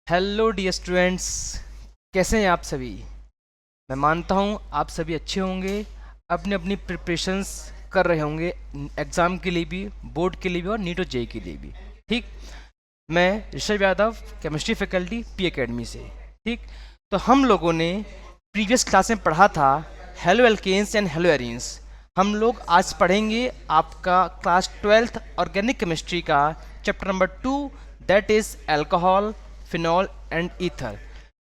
Hello dear students, कैसे हैं आप सभी। मैं मानता हूँ आप सभी अच्छे होंगे, अपनी अपनी प्रिपरेशंस कर रहे होंगे एग्ज़ाम के लिए भी, बोर्ड के लिए भी और नीट और जेई के लिए भी। ठीक, मैं Rishabh Yadav, chemistry faculty P academy से। ठीक, तो हम लोगों ने प्रीवियस क्लास में पढ़ा था haloalkanes and haloarenes. हम लोग आज पढ़ेंगे आपका क्लास 12th ऑर्गेनिक केमिस्ट्री का chapter number 2, that is alcohol, phenol and ether.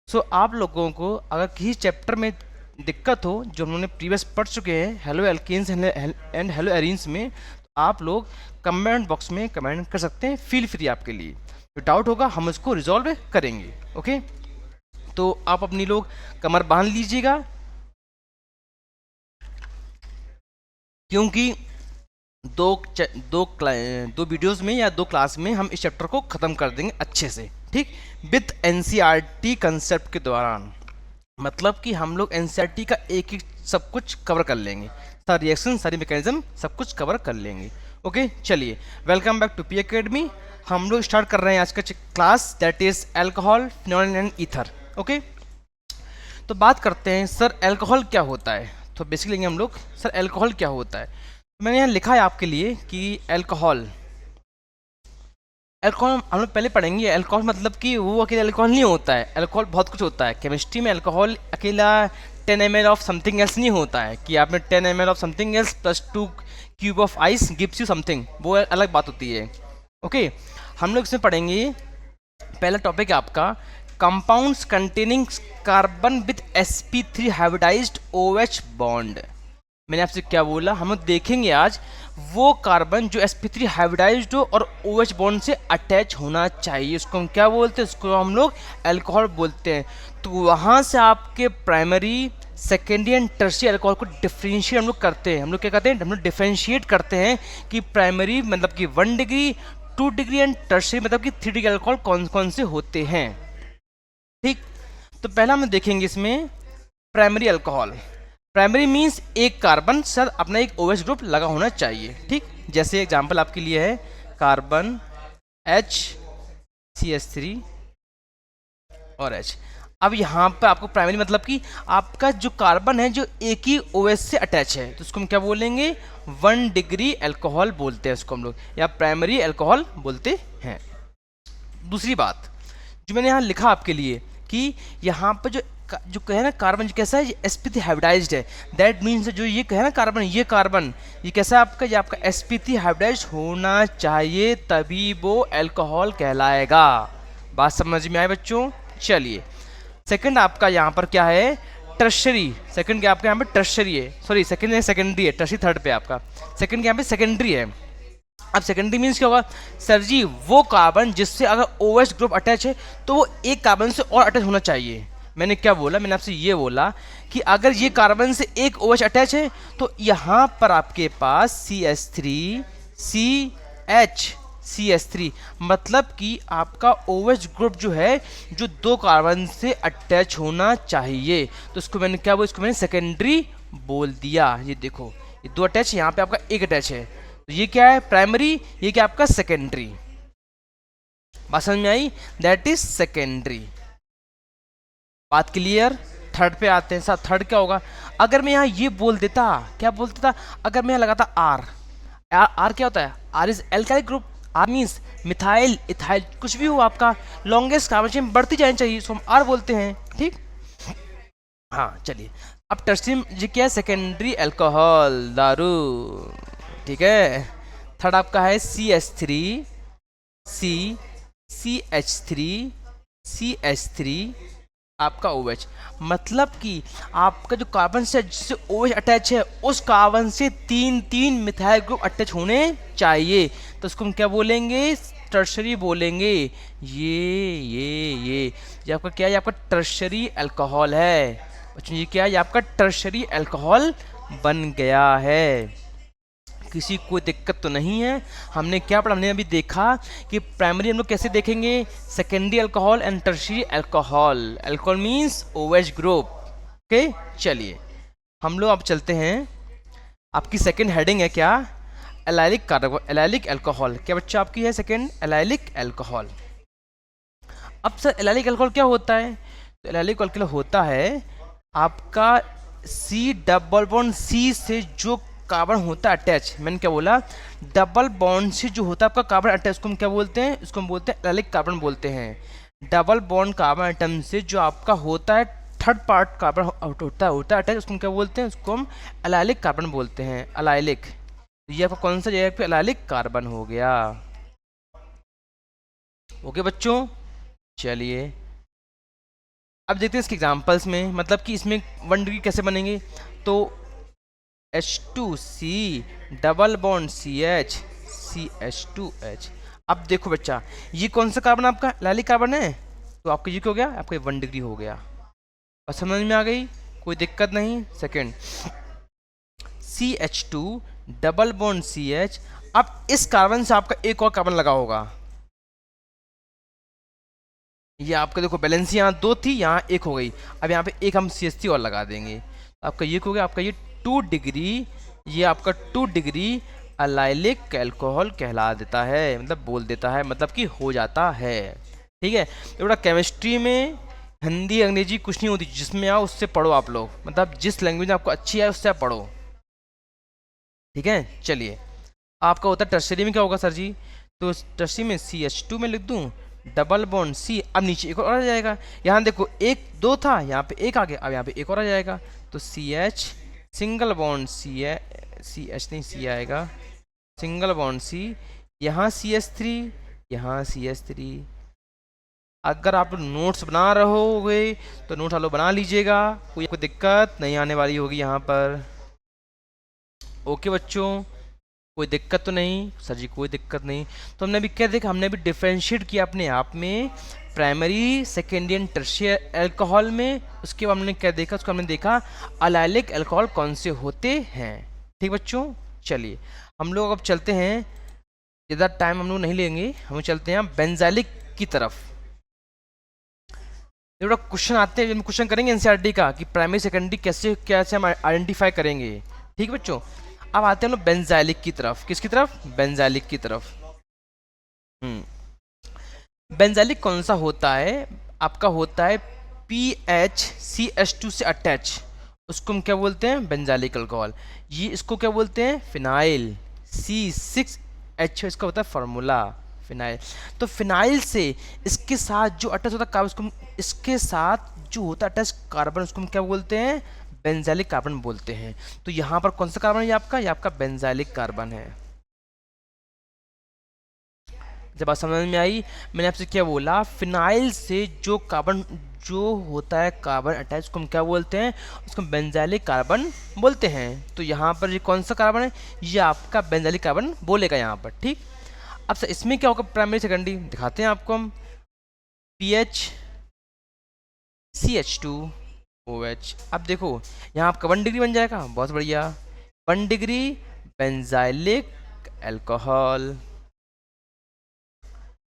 So आप लोगों को अगर किसी चैप्टर में दिक्कत हो जो हम लोगों ने प्रीवियस पढ़ चुके हैं haloalkanes and haloarenes में, तो आप लोग कमेंट बॉक्स में कमेंट कर सकते हैं। फील फ्री, आपके लिए जो डाउट होगा हम उसको रिजॉल्व करेंगे। ओके, तो आप अपनी लोग कमर बांध लीजिएगा, क्योंकि दो वीडियोस में या दो क्लास में हम इस चैप्टर को ख़त्म कर देंगे अच्छे से। ठीक, विथ एनसीईआरटी कंसेप्ट के दौरान, मतलब कि हम लोग एनसीईआरटी का एक एक सब कुछ कवर कर लेंगे, सारा रिएक्शन, सारी मैकेनिज्म सब कुछ कवर कर लेंगे। ओके, चलिए, welcome back to P Academy. हम लोग स्टार्ट कर रहे हैं आज का class, that is alcohol, phenol and ether. Okay, तो बात करते हैं सर अल्कोहल क्या होता है। तो बेसिकली हम लोग सर अल्कोहल क्या होता है, मैंने यहाँ लिखा है आपके लिए कि अल्कोहल हम लोग पहले पढ़ेंगे। अल्कोहल मतलब कि वो अकेला अल्कोहल नहीं होता है, अल्कोहल बहुत कुछ होता है। केमिस्ट्री में अल्कोहल अकेला 10 ml ऑफ समथिंग एल्स नहीं होता है कि आपने 10 ml of something else plus 2 cube of ice gives you something, वो अलग बात होती है। ओके, हम लोग इसमें पढ़ेंगे, पहला टॉपिक है आपका compounds containing carbon with sp3 hybridised OH bond. मैंने आपसे क्या बोला, हम लोग देखेंगे आज वो कार्बन जो sp3 हाइब्रिडाइज्ड हो और OH बॉन्ड से अटैच होना चाहिए, उसको हम क्या बोलते हैं, उसको हम लोग अल्कोहल बोलते हैं। तो वहाँ से आपके primary, secondary and tertiary alcohol को डिफ्रेंशिएट हम लोग करते हैं। हम लोग क्या करते हैं, हम लोग डिफ्रेंशिएट करते हैं कि प्राइमरी मतलब कि 1 डिग्री, 2 डिग्री एंड टर्शियरी मतलब कि 3 डिग्री अल्कोहल कौन कौन से होते हैं। ठीक, तो पहला हम देखेंगे इसमें प्राइमरी अल्कोहल। प्राइमरी मीन्स एक कार्बन सर अपना एक OH ग्रुप लगा होना चाहिए। ठीक, जैसे एग्जांपल आपके लिए है कार्बन HCH3 और H। अब यहाँ पर आपको प्राइमरी मतलब कि आपका जो कार्बन है जो एक ही OH से अटैच है, तो उसको हम क्या बोलेंगे, 1 डिग्री अल्कोहल बोलते हैं उसको हम लोग, या प्राइमरी अल्कोहल बोलते हैं। दूसरी बात जो मैंने यहाँ लिखा आपके लिए कि यहाँ पर जो कहे ना कार्बन कैसा है, sp3 हाइब्रिडाइज्ड है, दैट मीन्स जो ये कहे ना कार्बन, ये कैसा है आपका, ये आपका sp3 हाइब्रिडाइज्ड होना चाहिए, तभी वो अल्कोहल कहलाएगा। बात समझ में आए बच्चों। चलिए, सेकंड आपका यहाँ पर क्या है, टर्शरी। सेकंड क्या आपका यहाँ पे टर्शरी है, सॉरी सेकंड है, सेकेंडरी है, टर्शरी थर्ड पे आपका, सेकंड यहाँ पे सेकेंडरी है। अब सेकेंडरी मीन्स क्या होगा, सर जी वो कार्बन जिससे अगर OH ग्रुप अटैच है तो वो एक कार्बन से और अटैच होना चाहिए। मैंने क्या बोला, मैंने आपसे ये बोला कि अगर ये कार्बन से एक OH अटैच है तो यहाँ पर आपके पास CH3 मतलब कि आपका OH ग्रुप जो है जो दो कार्बन से अटैच होना चाहिए, तो इसको मैंने क्या बोला, इसको मैंने सेकेंडरी बोल दिया। ये देखो, ये दो अटैच है, यहाँ पे आपका एक अटैच है, तो ये क्या है प्राइमरी, ये क्या आपका सेकेंडरी। बात समझ में आई, दैट इज सेकेंडरी। बात क्लियर। थर्ड पे आते हैं। साथ थर्ड क्या होगा, अगर मैं यहाँ ये बोल देता, क्या बोल देता, अगर मैं यहाँ लगाता आर, आर क्या होता है, R is alkyl group, R means methyl, ethyl, कुछ भी हो आपका लॉन्गेस्ट कार्बन चेन बढ़ती जानी चाहिए, इसको हम आर बोलते हैं। ठीक, हाँ चलिए, अब टर्शियम ये क्या है, सेकेंडरी अल्कोहल, दारू। ठीक है, थर्ड आपका है CH3 आपका OH, मतलब कि आपका जो कार्बन से जिससे OH अटैच है उस कार्बन से तीन मिथाइल ग्रुप अटैच होने चाहिए, तो उसको हम क्या बोलेंगे, टर्शरी बोलेंगे। ये आपका क्या है, ये आपका टर्शरी अल्कोहल है बच्चों। ये क्या है, ये आपका टर्शरी अल्कोहल बन गया है। किसी को कोई दिक्कत तो नहीं है। हमने क्या पढ़ा, हमने अभी देखा कि प्राइमरी हम लोग कैसे देखेंगे, secondary alcohol and tertiary alcohol. Alcohol means OH group. Okay, चलिए हम लोग अब चलते हैं, आपकी सेकेंड हेडिंग है क्या, एलाइलिक अल्कोहल। क्या बच्चा आपकी है सेकेंड, एलाइलिक अल्कोहल। अब सर एलाइलिक अल्कोहल क्या होता है? तो एलाइलिक अल्कोहल होता है आपका सी डबल बॉन्ड सी से जो कार्बन होता है अटैच, मैंने क्या बोला, डबल बॉन्ड से जो होता है आपका कार्बन अटैच, उसको हम क्या बोलते हैं? उसको हम बोलते हैं एलाइलिक कार्बन बोलते हैं। डबल बॉन्ड कार्बन एटम से जो आपका होता है थर्ड पार्ट कार्बन होता है अटैच, उसको हम क्या बोलते हैं? उसको हम एलाइलिक कार्बन बोलते हैं, एलाइलिक। ये आपका कौन सा जगह पे एलाइलिक कार्बन हो गया। ओके बच्चों, चलिए अब देखते हैं इसके एग्जांपल्स में, मतलब कि इसमें 1 डिग्री कैसे बनेंगे। तो H2C double bond CH CH2H। अब देखो बच्चा, ये कौन सा कार्बन आपका एलाइलिक कार्बन है, तो आपका ये क्या हो गया? आपका 1 डिग्री हो गया। और समझ में आ गई, कोई दिक्कत नहीं। Second, CH2 double bond CH। अब इस कार्बन से आपका एक और कार्बन लगा होगा, ये आपका देखो बैलेंस यहाँ 2 थी, यहाँ 1 हो गई। अब यहाँ पे एक हम CH3 और लगा देंगे, आपका ये हो गया, आपका ये 2 डिग्री, ये आपका 2 डिग्री एलाइलिक अल्कोहल कहला देता है, मतलब बोल देता है, मतलब कि हो जाता है। ठीक है, तो बेटा केमिस्ट्री में हिंदी अंग्रेजी कुछ नहीं होती, जिसमें आओ उससे पढ़ो आप लोग, मतलब जिस लैंग्वेज आपको अच्छी है उससे आप पढ़ो। ठीक है, चलिए आपका होता है टर्शरी में क्या होगा सर जी? तो टर्शरी में CH2 में लिख दूँ डबल बॉन्ड C, अब नीचे एक और आ जाएगा। यहाँ देखो 1 2 था, यहाँ पे एक आ गया, अब यहाँ पे एक और आ जाएगा, तो CH सिंगल बॉन्ड CH नहीं C आएगा, सिंगल बॉन्ड C, यहाँ CH3, यहाँ CH3। अगर आप नोट्स बना रहे होगे तो नोट वालों बना लीजिएगा, कोई दिक्कत नहीं आने वाली होगी यहाँ पर। ओके बच्चों, कोई दिक्कत तो नहीं सर जी? कोई दिक्कत नहीं। तो हमने अभी क्या देखा, हमने अभी डिफ्रेंशिएट किया अपने आप में primary secondary and tertiary alcohol में। उसके बाद हमने क्या देखा, उसको हमने देखा एलाइलिक अल्कोहल कौन से होते हैं। ठीक बच्चों, चलिए हम लोग अब चलते हैं, ज़्यादा टाइम हम लोग नहीं लेंगे, हम चलते हैं बेंजाइलिक की तरफ। थोड़ा क्वेश्चन आते हैं, क्वेश्चन करेंगे एनसीईआरटी का कि प्राइमरी सेकेंडरी कैसे कैसे हम आइडेंटिफाई करेंगे। ठीक है बच्चों, अब आते हैं हम लोग बेंजाइलिक की तरफ। किसकी तरफ? बेंजाइलिक की तरफ। बेंजाइलिक कौन सा होता है? आपका होता है PHCH2 से अटैच, उसको हम क्या बोलते हैं? Benzylic alcohol. ये इसको क्या बोलते हैं? फिनाइल, C6H इसका होता है फार्मूला, फिनाइल। तो फिनाइल से इसके साथ जो अटैच होता है कार्बन, उसको इसके साथ जो होता है अटैच कार्बन, उसको हम क्या बोलते हैं? बेंजाइलिक कार्बन बोलते हैं। तो यहाँ पर कौन सा कार्बन है? ये आपका बेंजाइलिक कार्बन है। जब बात समझ में आई, मैंने आपसे क्या बोला, फिनाइल से जो कार्बन जो होता है कार्बन अटैच, उसको हम क्या बोलते हैं? उसको बेंजाइलिक कार्बन बोलते हैं। तो यहाँ पर ये कौन सा कार्बन है? ये आपका बेंजाइलिक कार्बन बोलेगा यहाँ पर। ठीक, अब सर इसमें क्या होगा प्राइमरी सेकेंडरी, दिखाते हैं आपको हम। PH CH2OH। अब देखो यहाँ आपका 1 डिग्री बन जाएगा, बहुत बढ़िया, 1 डिग्री बेंजाइलिक अल्कोहल।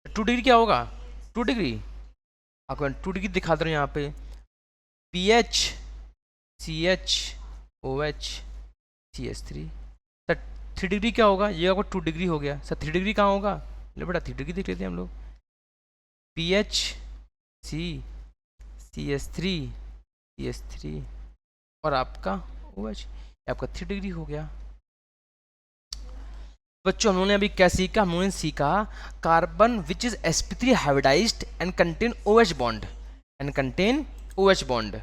2 डिग्री क्या होगा? 2 डिग्री, आपको 2 डिग्री दिखा दे रहा हूँ यहाँ पे, PH CHOH CH3। Sir 3 degree क्या होगा? ये आपको 2 डिग्री हो गया। सर 3 डिग्री कहाँ होगा? ले बेटा 3 डिग्री देख लेते हैं हम लोग, PH CH3 CH3 और आपका OH, आपका 3 डिग्री हो गया। बच्चों हमने अभी क्या सीखा? हमने सीखा carbon which is sp3 hybridised and contain OH bond.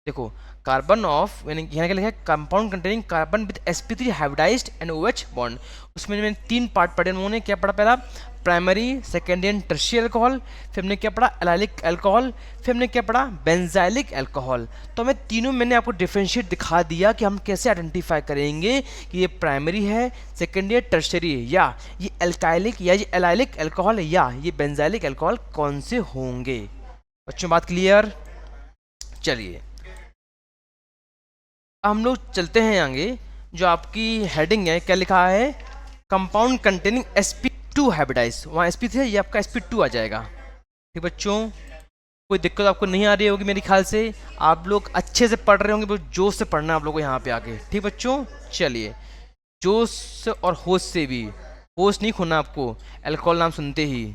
देखो कार्बन ऑफ, यानी यहाँ क्या लिखा है? Compound containing carbon with sp3 hybridised and OH bond. उसमें मैंने 3 पार्ट पढ़े। उन्होंने क्या पढ़ा? पहला primary secondary and tertiary alcohol, फिर हमने क्या पढ़ा? एलाइलिक अल्कोहल, फिर हमने क्या पढ़ा? Benzylic alcohol. तो हमें तीनों मैंने आपको डिफरेंशिएट दिखा दिया कि हम कैसे आइडेंटिफाई करेंगे कि ये प्राइमरी है, सेकेंडरी है, टर्शियरी है, या ये अल्काइलिक या ये एलाइलिक अल्कोहल है, या ये बेंजाइलिक अल्कोहल कौन से होंगे। बच्चों बात क्लियर? चलिए हम लोग चलते हैं आगे। जो आपकी हेडिंग है क्या लिखा है? Compound containing sp2 hybridise. वहाँ sp3 है, ये आपका sp2 आ जाएगा। ठीक बच्चों, कोई दिक्कत आपको नहीं आ रही होगी मेरे ख्याल से, आप लोग अच्छे से पढ़ रहे होंगे, बहुत जोश से पढ़ना है आप लोगों को यहाँ पे आके। ठीक बच्चों, चलिए जोश से और होश से भी, होश नहीं खोना आपको अल्कोहल नाम सुनते ही।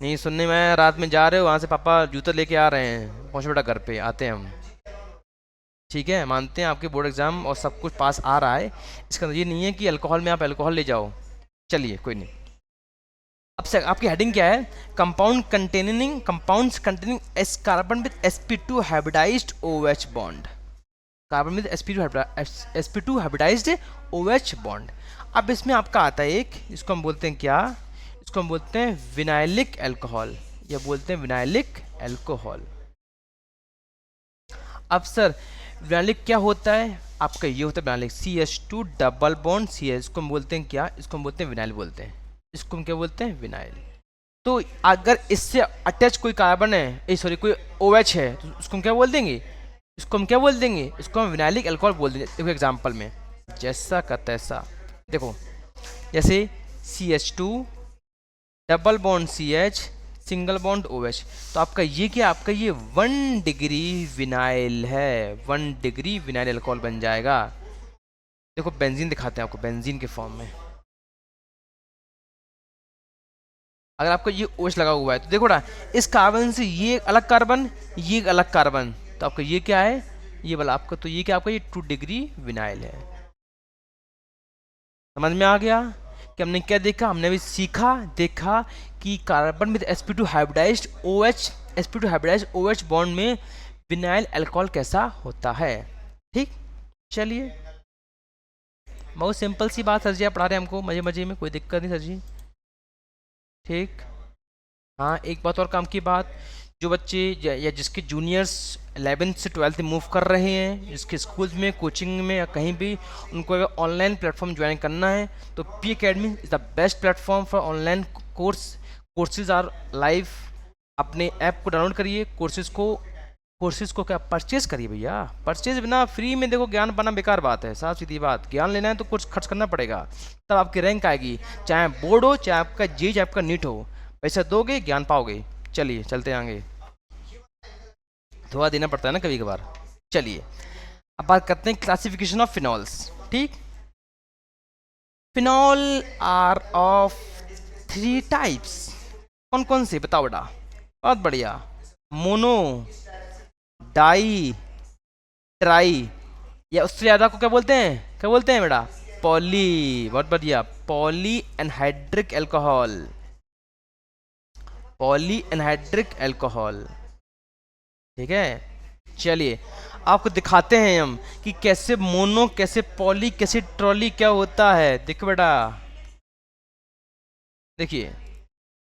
नहीं सुनने में आया, रात में जा रहे हो वहाँ से पापा जूता लेके आ रहे हैं, पहुँचो बेटा घर पे, आते हैं हम। ठीक है, मानते हैं आपके बोर्ड एग्जाम और सब कुछ पास आ रहा है, इसका मतलब ये नहीं है कि अल्कोहल में आप अल्कोहल ले जाओ। चलिए कोई नहीं। अब से आपकी हेडिंग क्या है? Compounds containing S carbon with sp2 hybridised OH bond. Carbon with sp2 hybridised OH bond. अब इसमें आपका आता है एक, इसको हम बोलते हैं क्या? इसको हम बोलते हैं विनाइलिक अल्कोहल, या बोलते हैं विनाइलिक अल्कोहल। अब सर विनाइलिक क्या होता है? आपका ये होता है vinylic CH2 double bond CH, इसको हम बोलते हैं क्या? इसको हम बोलते हैं विनाइल बोलते हैं। इसको हम क्या बोलते हैं? विनाइल। तो अगर इससे अटैच कोई कार्बन है, सॉरी कोई OH है, तो उसको हम क्या बोल देंगे? इसको हम क्या बोल देंगे? इसको हम विनाइलिक अल्कोहल बोल देंगे। देखो एग्जांपल में जैसा का तैसा, देखो जैसे CH2 double bond CH single bond OH, तो आपका ये क्या? आपका ये 1 डिग्री विनाइल है, 1 डिग्री विनाइल अल्कोहल बन जाएगा। देखो बेंजीन दिखाते हैं आपको, बेंजीन के फॉर्म में। अगर आपका ये OH लगा हुआ है तो देखो ना, इस कार्बन से ये अलग कार्बन, ये एक अलग कार्बन, तो आपका ये क्या है? ये वाला आपका, तो ये क्या? आपका ये 2 डिग्री विनाइल है। समझ में आ गया कि हमने क्या देखा? हमने भी सीखा, देखा कि carbon with sp2 hybridised OH bond में विनाइल अल्कोहल कैसा होता है। ठीक, चलिए बहुत सिंपल सी बात सर जी, आप पढ़ा रहे हैं हमको मजे मजे में, कोई दिक्कत नहीं सर जी। ठीक, हाँ एक बात और काम की बात, जो बच्चे या जिसके जूनियर्स 11th से 12th में मूव कर रहे हैं, जिसके स्कूल्स में, कोचिंग में या कहीं भी, उनको अगर ऑनलाइन प्लेटफॉर्म ज्वाइन करना है तो P Academy is the best platform for online courses are live. अपने ऐप को डाउनलोड करिए, कोर्सेज को क्या परचेज करिए भैया, परचेज बिना फ्री में देखो ज्ञान पाना बेकार बात है, साफ सीधी बात। ज्ञान लेना है तो कुछ खर्च करना पड़ेगा, तब आपकी रैंक आएगी, चाहे बोर्ड हो, चाहे आपका जी, चाहे आपका नीट हो, पैसा दोगे ज्ञान पाओगे। चलिए चलते आगे, थोड़ा देना पड़ता है ना कभी कभार। चलिए अब बात करते हैं क्लासिफिकेशन ऑफ फिनॉल्स। ठीक, फिनॉल आर ऑफ 3 टाइप्स। कौन कौन से बताओ बेटा? बहुत बढ़िया, मोनो, डाई, ट्राई, या उससे ज़्यादा को क्या बोलते हैं? क्या बोलते हैं बेटा? पॉली। बहुत बढ़िया, poly anhydric alcohol, poly anhydric alcohol. ठीक है, चलिए आपको दिखाते हैं हम कि कैसे मोनो, कैसे पॉली, कैसे ट्रॉली क्या होता है। देखो बेटा, देखिए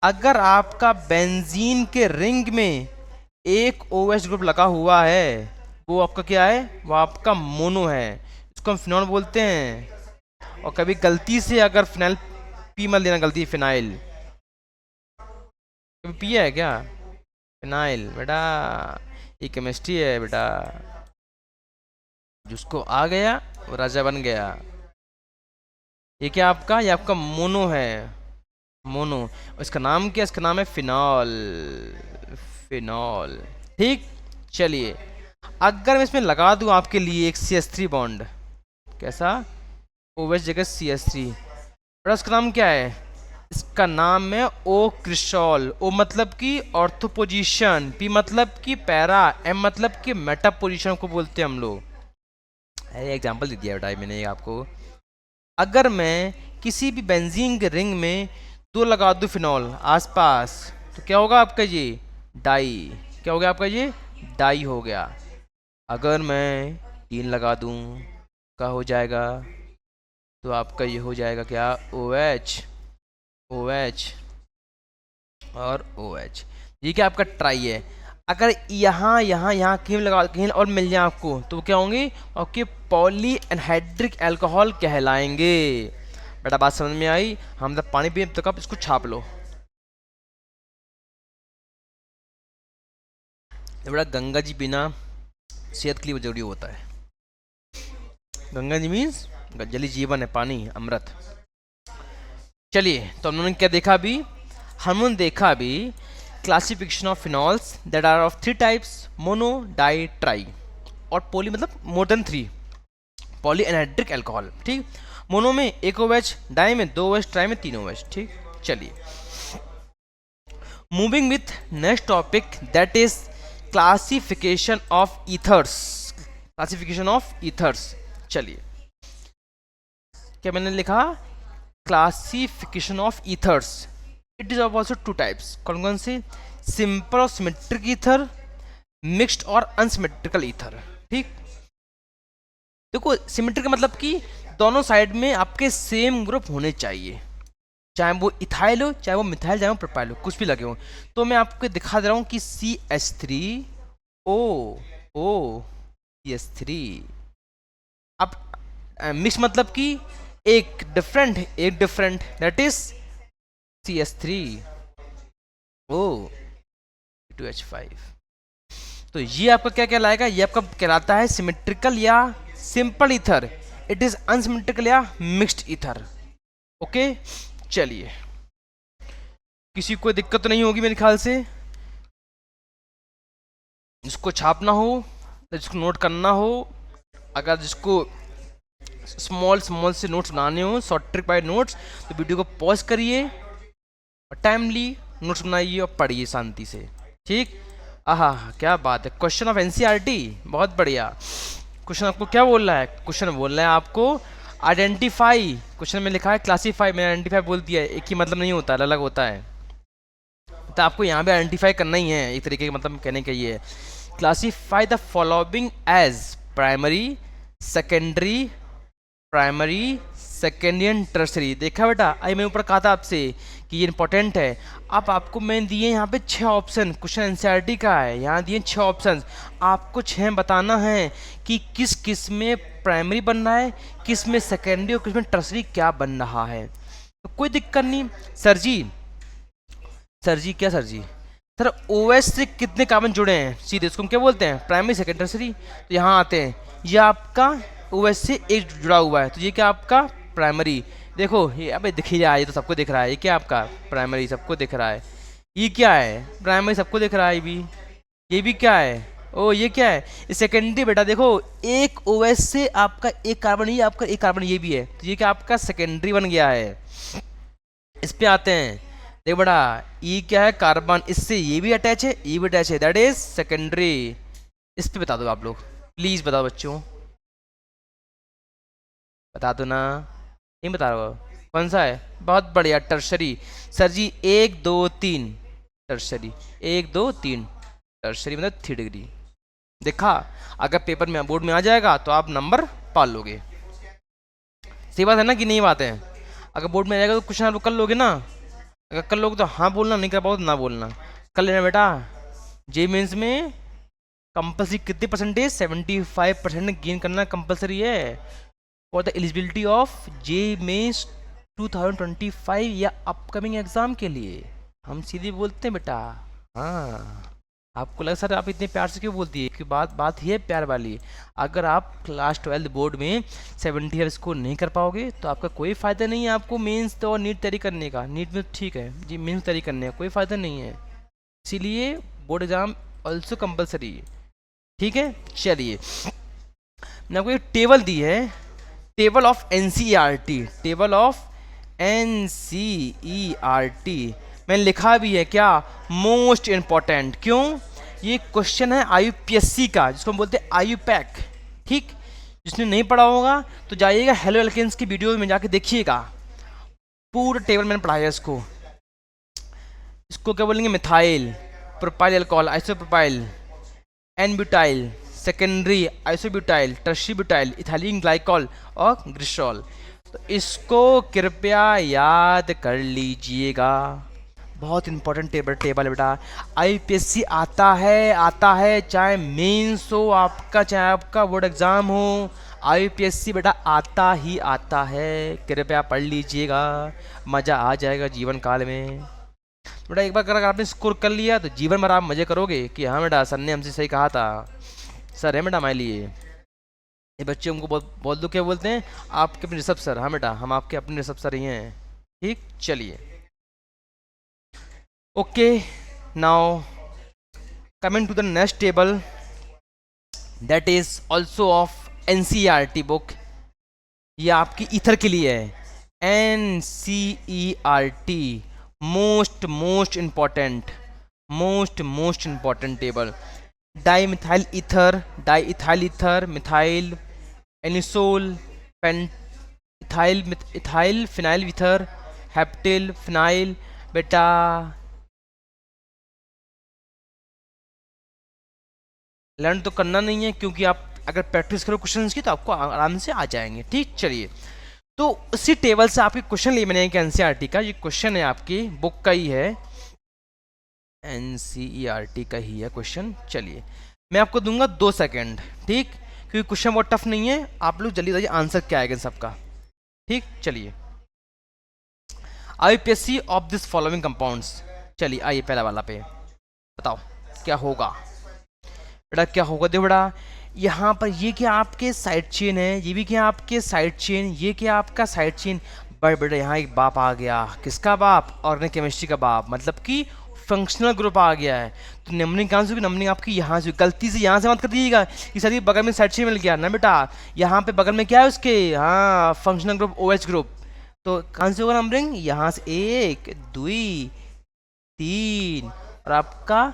अगर आपका बेंजीन के रिंग में एक OH ग्रुप लगा हुआ है, वो आपका क्या है? वो आपका मोनो है, इसको हम फिनॉल बोलते हैं। और कभी गलती से अगर फिनाइल पी मत लेना, गलती फिनाइल कभी पिया है क्या? फिनाइल बेटा ये केमिस्ट्री है बेटा, जिसको आ गया वो राजा बन गया। ये क्या आपका? ये आपका मोनो है, मोनो। इसका नाम क्या? इसका नाम है फिनॉल, फिनॉल। ठीक, चलिए अगर मैं इसमें लगा दूं आपके लिए एक CH3 बॉन्ड, कैसा? OH जगह CH3, बड़ा उसका नाम क्या है? इसका नाम है O क्रिस्टॉल। O मतलब कि ऑर्थो पोजीशन, P मतलब कि पैरा, M मतलब कि मेटा पोजीशन को बोलते हैं हम लोग। अरे एग्जांपल दे दिया बेटा मैंने आपको। अगर मैं किसी भी बेंजीन के रिंग में 2 लगा दूं फिनॉल आसपास, तो क्या होगा आपका? ये डाई। क्या हो गया आपका? ये डाई हो गया। अगर मैं 3 लगा दूं, क्या हो जाएगा? तो आपका ये हो जाएगा क्या? OH, OH और OH। ये क्या आपका ट्राई है। अगर यहाँ यहाँ यहाँ कहीं लगा, कहीं और मिल जाए आपको, तो क्या होंगे? ओके, पॉली एनहाइड्रिक अल्कोहल कहलाएंगे। बेटा बात समझ में आई? हम जब पानी पिए तो कब इसको छाप लो। बेटा गंगा जी पीना सेहत के लिए जरूरी होता है। गंगा जी मीन्स जली जीवन है, पानी अमृत। चलिए तो हमने क्या देखा अभी? हमने देखा अभी classification of phenols that are of 3 types, mono, di, tri, और पॉली मतलब more than 3, poly anhydric alcohol. ठीक, मोनो में 1 OH, डाई में 2 OH, ट्राई में 3 OH। ठीक, चलिए moving with next topic, that is classification of ethers. Classification of ethers. चलिए, क्या मैंने लिखा? Classification of ethers. It is also two types. कौन कौन से? सिंपल और सिमेट्रिक ईथर, मिक्स्ड और अनसिमेट्रिकल ईथर। ठीक, देखो सिमेट्रिक का मतलब कि दोनों साइड में आपके सेम ग्रुप होने चाहिए, चाहे वो इथाइल हो, चाहे वो मिथाइल, चाहे वो प्रोपाइल हो, कुछ भी लगे हो। तो मैं आपको दिखा दे रहा हूँ कि CH3O अब मिक्स मतलब कि एक डिफरेंट दैट इज CH3O2H5। तो ये आपका क्या कहलाएगा? ये आपका कहलाता है सिमेट्रिकल या simple ether. It is unsymmetrical या मिक्स्ड ईथर। ओके, चलिए, किसी को दिक्कत तो नहीं होगी मेरे ख्याल से। जिसको छापना हो, जिसको नोट करना हो, अगर जिसको स्मॉल से नोट्स बनाने हो, शॉर्ट ट्रिक बाय नोट्स, तो वीडियो को पॉज करिए और टाइमली नोट्स बनाइए और पढ़िए शांति से। ठीक, आहा क्या बात है। क्वेश्चन ऑफ एनसीईआरटी, बहुत बढ़िया। क्वेश्चन आपको क्या बोल रहा है? क्वेश्चन बोल रहा है आपको आइडेंटिफाई। क्वेश्चन में लिखा है क्लासीफाई, मैंने आइडेंटिफाई बोल दिया है। एक ही मतलब नहीं होता, अलग होता है। तो आपको यहाँ पे आइडेंटिफाई करना ही है, एक तरीके का मतलब कहने का ये है। Classify the following as primary, secondary, secondary tertiary. देखा बेटा, आई मैं ऊपर कहा था आपसे कि ये इंपॉर्टेंट है। अब आपको मैं दिए यहाँ पे 6 ऑप्शन, क्वेश्चन एनसीईआरटी का है, यहाँ दिए 6 ऑप्शन। आपको 6 बताना है कि किस किस में प्राइमरी बन रहा है, किस में सेकेंडरी और किस में टर्सरी क्या बन रहा है। तो कोई दिक्कत नहीं। सर जी क्या सर जी? सर OS से कितने कार्बन जुड़े हैं? सीधे इसको हम क्या बोलते हैं? Primary, secondary, tertiary. तो यहाँ आते हैं, ये आपका OS से एक जुड़ा हुआ है, तो ये क्या आपका प्राइमरी। देखो ये, अबे दिख ही रहा है, ये तो सबको दिख रहा है। ये क्या आपका प्राइमरी, सबको दिख रहा है। ये क्या है? प्राइमरी, सबको दिख रहा है। ये भी क्या है? ओ ये क्या है? ये सेकेंडरी बेटा। देखो एक OS से आपका एक कार्बन, ये आपका एक कार्बन ये भी है, तो ये क्या आपका सेकेंडरी बन गया है। इस पे आते हैं, देख बेटा, ई क्या है? कार्बन, इससे ये भी अटैच है, ये भी अटैच है, दैट इज सेकेंडरी। इस पे बता दो आप लोग, प्लीज बताओ बच्चों, बता दो ना। नहीं बता रहा हो? कौन सा है? बहुत बढ़िया, टर्शरी। सर जी 1 2 3 टर्शरी, 1 2 3 टर्शरी मतलब 3 डिग्री। देखा, अगर पेपर में बोर्ड में आ जाएगा तो आप नंबर पा लोगे। सही बात है ना कि नहीं बात है? अगर बोर्ड में आ जाएगा तो क्वेश्चन आप लोग कर लोगे ना? अगर कर लोगे तो हाँ बोलना, नहीं कर पाओ तो ना बोलना। कर लेना बेटा। जे मेंस में कंपल्सरी कितनी परसेंटेज? 75% गेन करना कंपल्सरी है for the eligibility of JEE Mains 2025 या अपकमिंग एग्जाम के लिए। हम सीधे बोलते हैं बेटा। हाँ, आपको लगा सर आप इतने प्यार से क्यों बोलती है? कि बात ही है प्यार वाली। अगर आप क्लास 12 बोर्ड में 70 स्कोर नहीं कर पाओगे तो आपका कोई फ़ायदा नहीं है आपको मेंस तो और नीट तैयारी करने का। नीट में ठीक है जी, मेंस तैयारी करने का कोई फ़ायदा नहीं है, इसीलिए बोर्ड एग्ज़ाम ऑल्सो कंपलसरी। ठीक है, चलिए मैंने आपको एक टेबल दी है, table of NCERT, table of NCERT मैंने लिखा भी है क्या? Most important. क्यों? ये क्वेश्चन है IUPSC का, जिसको हम बोलते हैं IUPAC। ठीक, जिसने नहीं पढ़ा होगा तो जाइएगा हेलो एल्केन्स की वीडियो में जाके देखिएगा, पूरा टेबल मैंने पढ़ाया इसको। इसको क्या बोलेंगे? Methyl, propyl alcohol, isopropyl, n butyl, secondary isobutyl, tertiary butyl, ethylene glycol और ग्लिसरॉल। तो इसको कृपया याद कर लीजिएगा, बहुत इंपॉर्टेंट टेबल है बेटा। IUPSC आता है चाहे मेंस हो आपका, चाहे आपका बोर्ड एग्जाम हो, IUPSC बेटा आता ही आता है। कृपया पढ़ लीजिएगा, मज़ा आ जाएगा जीवन काल में बेटा। एक बार अगर आपने स्कोर कर लिया तो जीवन भर आप मज़े करोगे कि हाँ बेटा सर ने हमसे सही कहा था। सर है बेटा हमारे लिए, ये बच्चे हमको बहुत लोग क्या बोलते हैं? आपके अपने ऋषभ सर। हाँ बेटा, हम आपके अपने ऋषभ सर ही हैं। ठीक, चलिए okay, now coming to the next table, that is also of NCERT book। ये आपकी ईथर के लिए है, NCERT most important. Most important table. Di methyl ether, methyl anisole, ethyl ethyl phenyl ether, heptyl phenyl. बेटा learn तो करना नहीं है, क्योंकि आप अगर प्रैक्टिस करो क्वेश्चन की तो आपको आराम से आ जाएंगे। ठीक, चलिए, तो उसी टेबल से आपके क्वेश्चन लिए मैंने एक एनसीईआरटी का, ये क्वेश्चन है आपकी बुक का ही है, एनसीईआरटी का ही है क्वेश्चन। चलिए, मैं आपको दूंगा 2 सेकंड, ठीक, क्योंकि क्वेश्चन बहुत टफ नहीं है, आप लोग जल्दी जल्दी आंसर क्या आएगा सबका। ठीक, चलिए, IPSC of this following compounds. चलिए आइए पहला वाला पे, बताओ क्या होगा। बेटा क्या होगा, देखो बेटा, यहाँ पर ये क्या आपके साइड चेन है, ये भी क्या आपके साइड चेन, ये क्या आपका साइड चेन। बट बेटा यहाँ एक बाप आ गया, किसका बाप, ऑर्गेनिक केमिस्ट्री का बाप, मतलब कि फंक्शनल ग्रुप आ गया है। तो नंबरिंग कहाँ से होगी, नंबरिंग आपकी यहाँ से, गलती से यहाँ से मत कर दीजिएगा कि सर ये बगल में साइड चेन मिल गया ना बेटा, यहाँ पे बगल में क्या है उसके, हाँ फंक्शनल ग्रुप OH ग्रुप। तो कहाँ से होगा नंबरिंग, यहाँ से 1 2 3 और आपका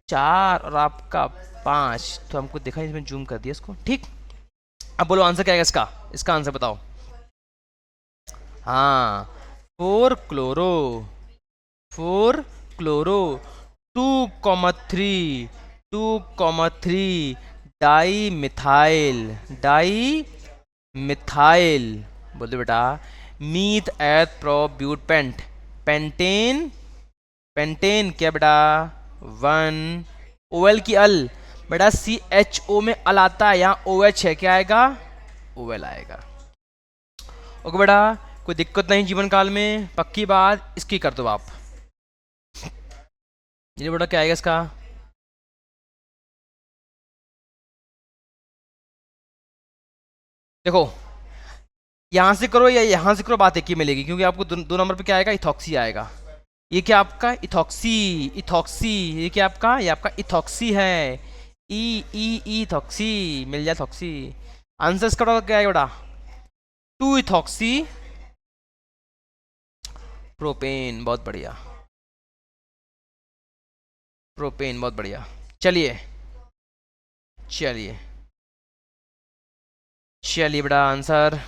4 और आपका 5। तो हमको देखा, इसमें जूम कर दिया इसको। ठीक, अब बोलो आंसर क्या है इसका, इसका आंसर बताओ। हाँ, 4 chloro, 4 chloro, 2,3, 2,3 di methyl, di methyl, बोल दो बेटा, मीथ एथ प्रोब्यूट पेंट, पेंटेन, पेंटेन क्या बेटा 1, OL की अल, बेटा CHO में अल आता है, यहाँ OH है, क्या आएगा, OL आएगा। ओके बेटा, कोई दिक्कत नहीं जीवन काल में, पक्की बात, इसकी कर दो आप। ये बेटा क्या आएगा इसका, देखो यहाँ से करो या यहाँ से करो, बात एक ही मिलेगी, क्योंकि आपको दो नंबर पे क्या आएगा, इथॉक्सी आएगा। ये क्या आपका इथॉक्सी, इथॉक्सी, ये क्या आपका, ये आपका इथॉक्सी है, ई इथॉक्सी, मिल जाए इथॉक्सी। आंसर इसका क्या है बेटा, 2 इथॉक्सी प्रोपेन, बहुत बढ़िया, प्रोपेन, बहुत बढ़िया। चलिए चलिए चलिए बेटा आंसर,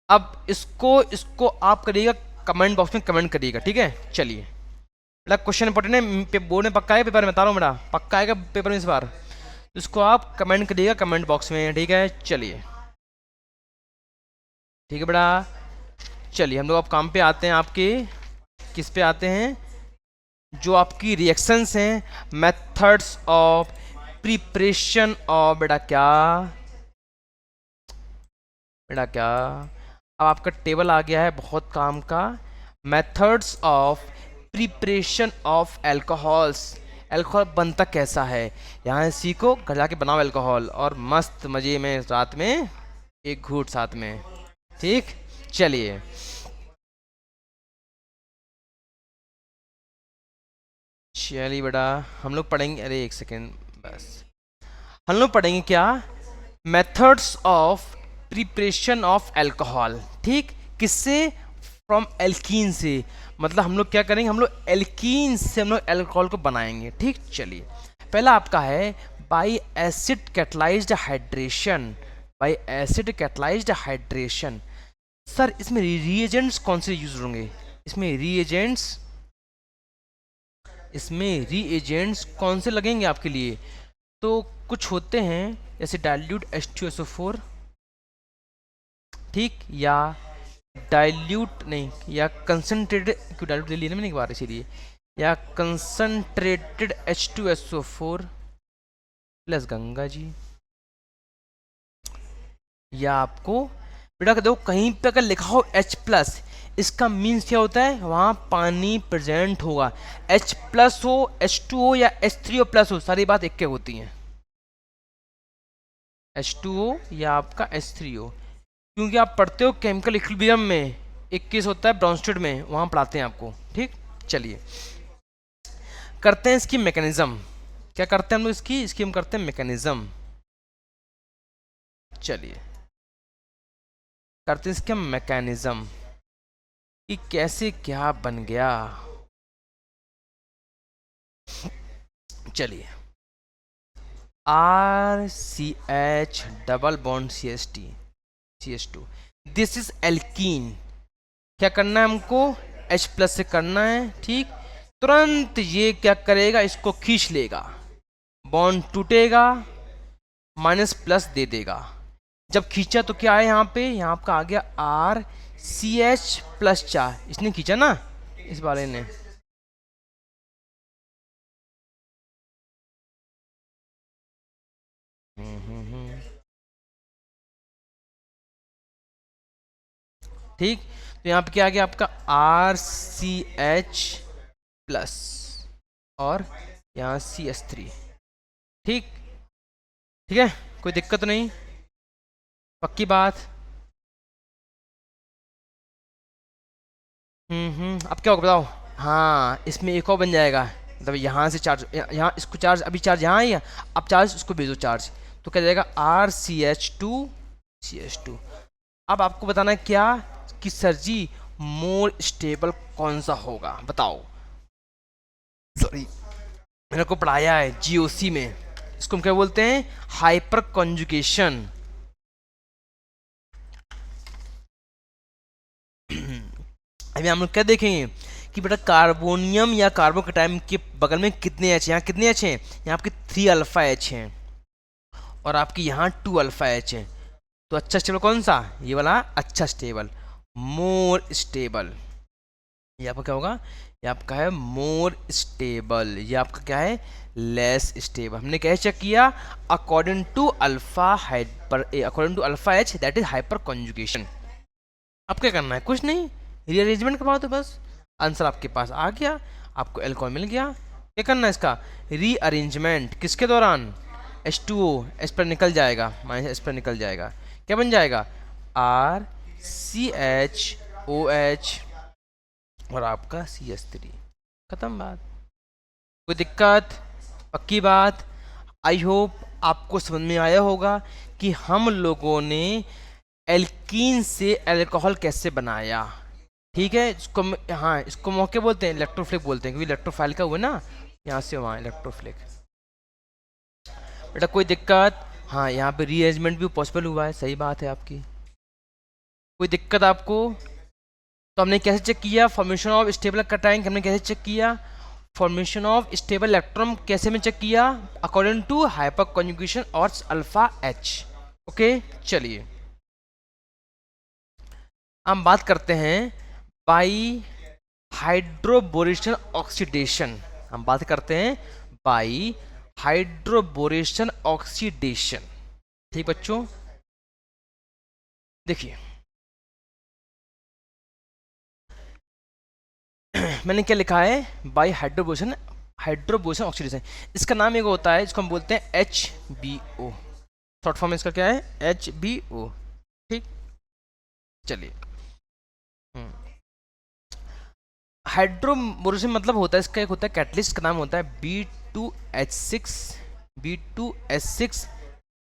अब इसको इसको आप करिएगा, कमेंट बॉक्स में कमेंट करिएगा, ठीक है। चलिए बेटा, क्वेश्चन इंपॉर्टेंट है, बोर्ड में पक्का है, पेपर में बता रहा हूँ बेटा, पक्का आएगा पेपर में इस बार, इसको आप कमेंट करिएगा कमेंट बॉक्स में, ठीक है। चलिए ठीक है बेटा, चलिए हम लोग अब काम पे आते हैं आपके, किस पे आते हैं, जो आपकी रिएक्शंस हैं, मेथड्स ऑफ प्रिपरेशन ऑफ, बेटा क्या, बेटा क्या, अब आपका टेबल आ गया है बहुत काम का, methods of preparation of alcohols, alcohol बनता कैसा है, यहाँ सीखो, घर जाके बनाओ एल्कोहल और मस्त मज़े में रात में एक घूंट साथ में। ठीक, चलिए चलिए बेटा, हम लोग पढ़ेंगे, अरे एक सेकेंड बस, हम लोग पढ़ेंगे क्या, methods of preparation of alcohol. ठीक, किससे, फ्रॉम एल्कीन से, मतलब हम लोग क्या करेंगे, हम लोग एल्कीन से हम लोग अल्कोहल को बनाएंगे। ठीक, चलिए पहला आपका है by acid catalysed hydration, by acid catalysed hydration. Sir इसमें रिएजेंट्स कौन से यूज होंगे, इसमें रीएजेंट्स कौन से लगेंगे आपके लिए, तो कुछ होते हैं जैसे डाइल्यूट H2SO4, ठीक, या डाइल्यूट नहीं, या कंसनट्रेटेड, क्यों डाइल्यूट ले लिया ना मैंने एक बार इसीलिए, या concentrated H2SO4 plus Ganga ji, या आपको बेटा देखो कहीं पे अगर लिखा हो H+, इसका मीन्स क्या होता है, वहाँ पानी प्रेजेंट होगा, H+ हो, H2 हो या H3O+ हो, सारी बात एक के होती हैं, H2O या आपका H3O, क्योंकि आप पढ़ते हो केमिकल इक्विलिब्रियम में, एक केस होता है ब्राउनस्टेड में, वहाँ पढ़ाते हैं आपको। ठीक, चलिए करते हैं इसकी मैकेनिज्म, क्या करते हैं हम लोग इसकी हम करते हैं मैकेनिज्म। चलिए करते हैं इसका मैकेनिज्म कि कैसे क्या बन गया। चलिए, R C H double bond C S T C H two, this is alkene. क्या करना है हमको, H प्लस से करना है, ठीक। तुरंत ये क्या करेगा, इसको खींच लेगा, बॉन्ड टूटेगा, माइनस प्लस दे देगा। जब खींचा तो क्या है यहाँ पे, यहाँ आपका आ गया आर सी एच प्लस 4, इसने खींचा ना, इस वाले ने। ठीक, तो यहाँ पे क्या आ गया आपका आर सी एच प्लस और यहाँ सी एस थ्री। ठीक, ठीक है, कोई दिक्कत नहीं, पक्की बात। अब क्या होगा बताओ। हाँ, इसमें एक और बन जाएगा, मतलब यहाँ से चार्ज, यहाँ इसको चार्ज, अभी चार्ज यहाँ ही है, अब चार्ज इसको भेजो चार्ज, तो क्या जाएगा आर सी एच टू। अब आपको बताना है क्या, कि सर जी मोर स्टेबल कौन सा होगा, बताओ। सॉरी, मैंने को पढ़ाया है जीओसी में, इसको हम क्या बोलते हैं, हाइपर कॉन्जुगेशन। अभी हम लोग क्या देखेंगे कि बेटा कार्बोनियम या कार्बोकेटाइन के बगल में कितने एच, यहाँ कितने एच हैं, यहाँ आपके 3 अल्फा एच हैं और आपके यहाँ 2 अल्फा एच हैं। तो अच्छा स्टेबल कौन सा, ये वाला अच्छा स्टेबल, मोर स्टेबल। ये आपका क्या होगा, ये आपका है मोर स्टेबल, ये आपका क्या है, लेस स्टेबल। हमने क्या चेक किया, according to alpha hyper, according to alpha H that is hyperconjugation. अब क्या करना है, कुछ नहीं, रीअरेंजमेंट करवाओ तो बस, आंसर आपके पास आ गया, आपको एल्कोहल मिल गया। क्या करना है इसका, रीअरेंजमेंट, किसके दौरान, H2O, एस पर निकल जाएगा, माइनस एस पर निकल जाएगा, क्या बन जाएगा, R C H O H और आपका सी एस थ्री, खत्म बात। कोई दिक्कत, पक्की बात। आई होप आपको समझ में आया होगा कि हम लोगों ने एल्कीन से अल्कोहल कैसे बनाया, ठीक है। इसको हाँ, इसको मौके बोलते हैं, इलेक्ट्रोफ्लिक बोलते हैं, क्योंकि इलेक्ट्रोफाइल का हुआ ना, यहाँ से वहाँ इलेक्ट्रोफ्लिक। बेटा कोई दिक्कत, हाँ यहाँ पे रीअरेंजमेंट भी पॉसिबल हुआ है, सही बात है आपकी। कोई दिक्कत आपको, तो हमने कैसे चेक किया, फॉर्मेशन ऑफ स्टेबल कैटायन हमने कैसे चेक किया, फॉर्मेशन ऑफ स्टेबल इलेक्ट्रॉन कैसे में चेक किया, अकॉर्डिंग टू हाइपर कॉन्जुगेशन और अल्फा एच। ओके, चलिए हम बात करते हैं बाई हाइड्रोबोरेशन ऑक्सीडेशन। हम बात करते हैं बाई हाइड्रोबोरेशन ऑक्सीडेशन। ठीक बच्चों, देखिए मैंने क्या लिखा है, बाई हाइड्रोबोरेशन, हाइड्रोबोरेशन ऑक्सीडेशन, इसका नाम एक होता है, इसको हम बोलते हैं HBO, शॉर्ट फॉर्म इसका क्या है, HBO। ठीक, चलिए हाइड्रोबोरेशन मतलब होता है, इसका एक होता है कैटलिस्ट, का नाम होता है B2H6, B2H6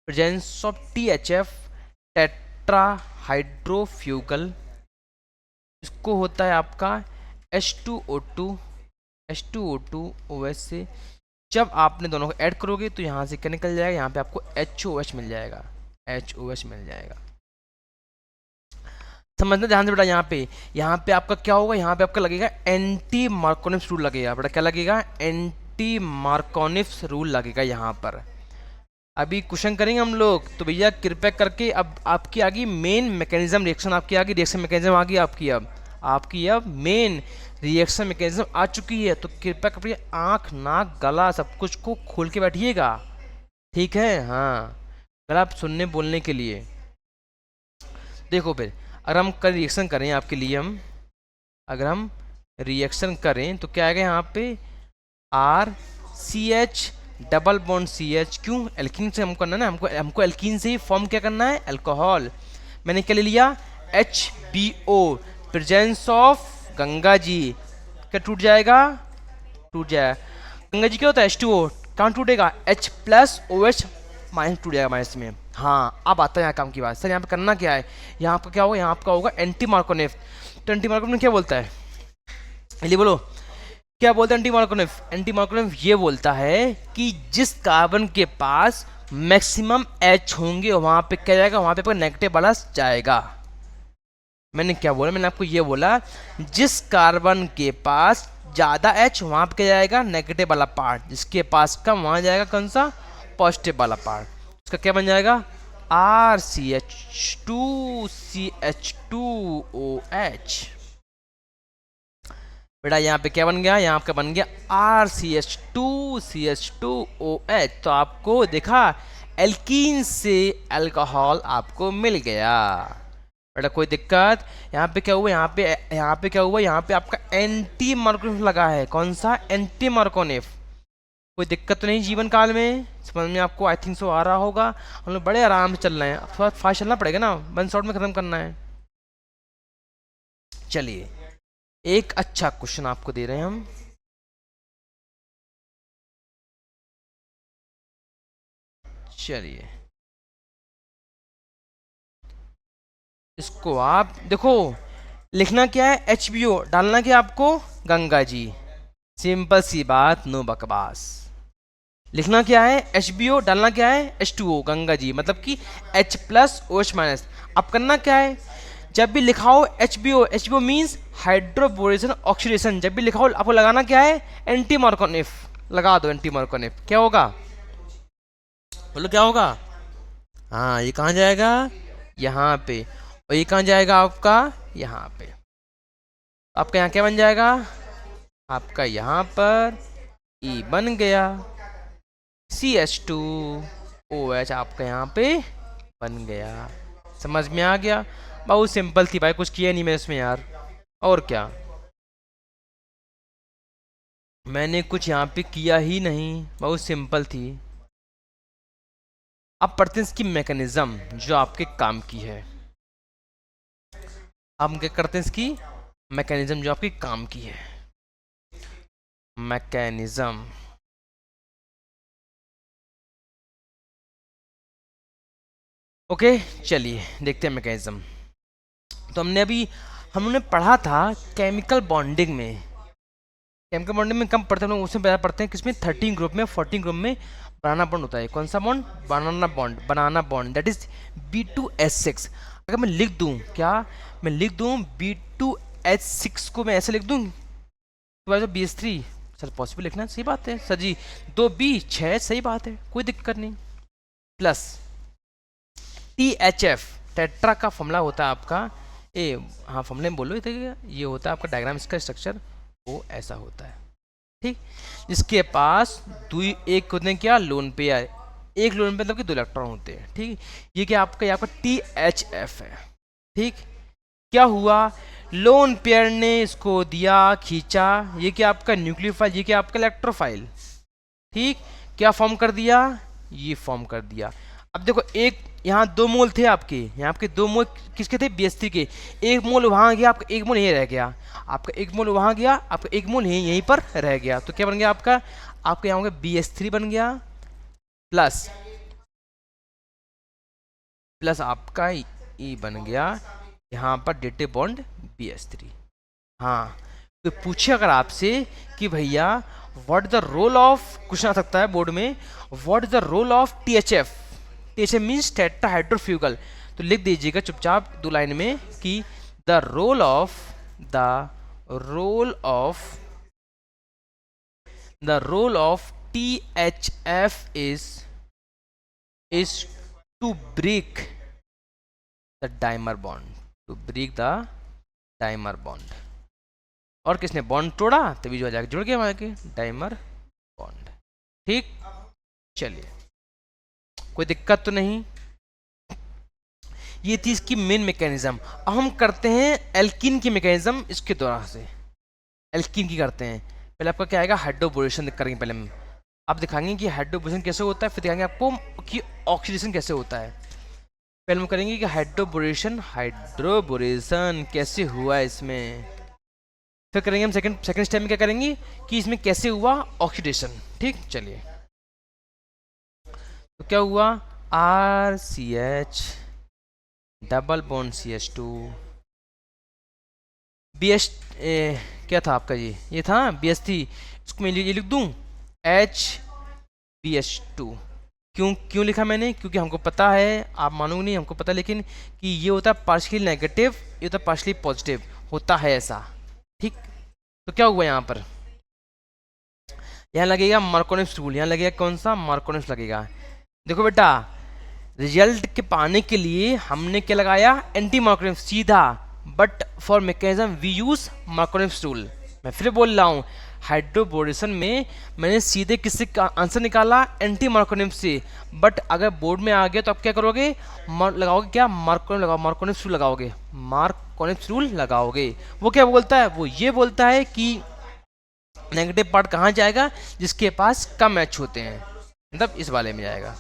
presence of THF tetrahydrofuran, इसको होता है आपका H2O2, H2O2 OH से जब आपने दोनों को ऐड करोगे तो यहाँ से क्या निकल जाएगा, यहाँ पे आपको HOH मिल जाएगा, HOH मिल जाएगा। समझना ध्यान से बेटा, यहाँ पे आपका क्या होगा, यहाँ पे आपका लगेगा एंटी मार्कोनिफ्स रूल लगेगा बेटा, क्या लगेगा, एंटी मार्कोनिफ्स रूल लगेगा यहाँ पर। अभी क्वेश्चन करेंगे हम लोग, तो भैया कृपया करके अब आपकी आ गई मेन मैकेनिज्म रिएक्शन, आपकी आ गई रिएक्शन मैकेनिज्म आ गई आपकी अब मेन रिएक्शन मैकेनिज्म आ चुकी है। तो कृपया करके आँख नाक गला सब कुछ को खोल के बैठिएगा, ठीक है। हाँ, अगर आप सुनने बोलने के लिए देखो, फिर अगर हम कल रिएक्शन करें आपके लिए, हम अगर हम रिएक्शन करें तो क्या आएगा यहाँ पे, are C H double bond C H, क्यों, एल्कीन से हमको करना है ना, हमको एल्कीन से ही फॉर्म क्या करना है, अल्कोहल। मैंने क्या ले लिया, HBO, presence of Ganga ji, क्या टूट जाएगा, टूट जाएगा। गंगा जी क्या होता है, H2O, कहाँ टूटेगा, H प्लस OH माइनस टूट जाएगा माइनस में। हाँ, अब आता है यहाँ काम की बात, सर यहाँ पे करना क्या है, यहाँ आपका क्या होगा, यहाँ आपका होगा एंटी मार्कोनिफ। तो एंटी मार्कोनिफ क्या बोलता है, चलिए बोलो, क्या बोलता है एंटी मार्कोनिफ? एंटी मार्कोनिफ ये बोलता है कि जिस कार्बन के पास मैक्सिमम एच होंगे वहां पे क्या जाएगा, वहां पे आपका नेगेटिव वाला जाएगा। मैंने क्या बोला, मैंने आपको ये बोला जिस कार्बन के पास ज्यादा एच वहां पे क्या जाएगा, नेगेटिव वाला पार्ट, जिसके पास कम वहां जाएगा कौन सा, पॉजिटिव वाला पार्ट। उसका क्या बन जाएगा, R C H two C H two O H. बेटा यहाँ पे क्या बन गया, यहाँ पे बन गया R C H two O H. तो आपको देखा एल्कीन से अल्कोहल आपको मिल गया। बेटा कोई दिक्कत, यहाँ पे क्या हुआ, यहाँ पे क्या हुआ, यहाँ पे आपका एंटी मार्कोनिफ लगा है। कौन सा, एंटी मार्कोनिफ। कोई दिक्कत तो नहीं जीवन काल में, समझ में आपको आई थिंक सो आ रहा होगा। हम लोग बड़े आराम से चल रहे हैं, अब थोड़ा फास्ट चलना पड़ेगा ना, 1 शॉट में खत्म करना है। चलिए एक अच्छा क्वेश्चन आपको दे रहे हैं हम। चलिए इसको आप देखो, लिखना क्या है, HBO डालना क्या आपको, गंगा जी। सिंपल सी बात, नो बकवास। लिखना क्या है, HBO डालना क्या है, H2O गंगा जी, मतलब कि H प्लस OH माइनस। अब करना क्या है, जब भी लिखा हो HBO मीन्स हाइड्रोबोरेशन ऑक्सीडेशन, जब भी लिखा हो आपको लगाना क्या है, एंटी मार्कोनिफ। लगा दो एंटी मार्कोनिफ, क्या होगा, बोलो क्या होगा। हाँ ये कहाँ जाएगा, यहाँ पे, और ये कहाँ जाएगा आपका, यहाँ पे। आपका यहाँ क्या बन जाएगा, आपका यहाँ पर E बन गया, CH2OH आपका यहाँ पे बन गया। समझ में आ गया, बहुत सिंपल थी भाई, कुछ किया नहीं मैं इसमें यार। और क्या, मैंने कुछ यहाँ पे किया ही नहीं, बहुत सिंपल थी। अब पढ़ते हैं इसकी मैकेनिज्म जो आपके काम की है। हम क्या करते हैं, इसकी मैकेनिज्म जो आपके काम की है, मैकेनिज्म। ओके चलिए देखते हैं मैकेनिज्म। तो हमने पढ़ा था केमिकल बॉन्डिंग में, केमिकल बॉन्डिंग में कम पढ़ते हैं लोग, उसमें ज़्यादा पढ़ते हैं किसमें, 13 ग्रुप में, 14 ग्रुप में बनाना बॉन्ड होता है। कौन सा bond, banana bond, that is B2H6। अगर मैं लिख दूं क्या, मैं लिख दूं B2H6 को मैं ऐसे लिख दूं तो BH3, सर पॉसिबल लिखना, सही बात है सर जी, 2B6 सही बात है, कोई दिक्कत नहीं। प्लस THF, टेट्रा का फॉर्मूला होता है आपका, ए हाँ फॉर्मूले में बोलो, ये होता है आपका डायग्राम, इसका स्ट्रक्चर वो ऐसा होता है, ठीक। जिसके पास एक होते हैं क्या, लोन पेयर, एक लोन पेयर मतलब कि 2 इलेक्ट्रॉन होते हैं, ठीक। ये क्या आपका THF है, ठीक। क्या हुआ, लोन पेयर ने इसको दिया, खींचा, ये क्या आपका न्यूक्लियोफाइल, ये क्या आपका इलेक्ट्रोफाइल, ठीक। क्या फॉर्म कर दिया, ये फॉर्म कर दिया। अब देखो एक यहाँ 2 मोल थे आपके, यहाँ आपके 2 मोल किसके थे, BH3 के। एक मोल वहां गया, आपका एक मोल यहीं रह गया, आपका एक मोल वहां गया, आपका एक मोल यहीं पर रह गया। तो क्या बन गया आपका, आपका यहाँ होगा BH3 बन गया, प्लस प्लस आपका E बन गया, यहाँ पर डेटिव बॉन्ड BH3। हाँ तो पूछे अगर आपसे कि भैया what the role of, question आ सकता है बोर्ड में, what is the role of THF, THF means tetrahydrofuran. तो लिख दीजिएगा चुपचाप 2 लाइन में कि the role of THF is to break the dimer bond, और किसने बॉन्ड तोड़ा, तभी जो जाके जुड़ गया वहां के डाइमर बॉन्ड, ठीक। चलिए कोई दिक्कत तो नहीं, ये थी इसकी मेन मैकेनिज्म। अब हम करते हैं एल्कीन की मैकेनिज्म, इसके द्वारा से एल्कीन की करते हैं। पहले आपका क्या आएगा, हाइड्रोबोरेशन करेंगे पहले हम, आप दिखाएंगे कि हाइड्रोबोरेशन कैसे होता है, फिर दिखाएंगे आपको कि ऑक्सीडेशन कैसे होता है। पहले हम करेंगे कि हाइड्रोबोरेशन कैसे हुआ इसमें, फिर करेंगे हम सेकंड स्टेप में क्या करेंगे कि इसमें कैसे हुआ ऑक्सीडेशन, ठीक। चलिए तो क्या हुआ, RCH double bond CH2 B S क्या था आपका, ये था बी एस थी, इसको मैं ये लिख दूँ एच बी एच टू। क्यों क्यों लिखा मैंने, क्योंकि हमको पता है, आप मानोगे नहीं हमको पता है, लेकिन कि ये होता है पार्शियली नेगेटिव, ये होता है पार्शियली पॉजिटिव, होता है ऐसा। ठीक, तो क्या हुआ यहाँ पर, यहाँ लगेगा मार्कोनिम्स रूल, यहाँ लगेगा कौन सा, मार्कोनिम्स लगेगा। देखो बेटा, रिजल्ट के पाने के लिए हमने क्या लगाया, एंटी मार्कोनिम्स सीधा, but for mechanism we use Markovnikov's rule. मैं फिर बोल रहा हूँ, हाइड्रोबोरेशन में मैंने सीधे किससे आंसर निकाला, एंटी मार्कोनिम्स से, बट अगर बोर्ड में आ गया तो आप क्या करोगे, लगाओगे क्या, मार्कोनिम्स लगाओ, मार्कोनिम्स रूल लगाओगे, मार्कोनिम्स रूल लगाओगे। वो क्या बोलता है, वो ये बोलता है कि नेगेटिव पार्ट कहाँ जाएगा, जिसके पास कम एच होते हैं, मतलब इस वाले में जाएगा,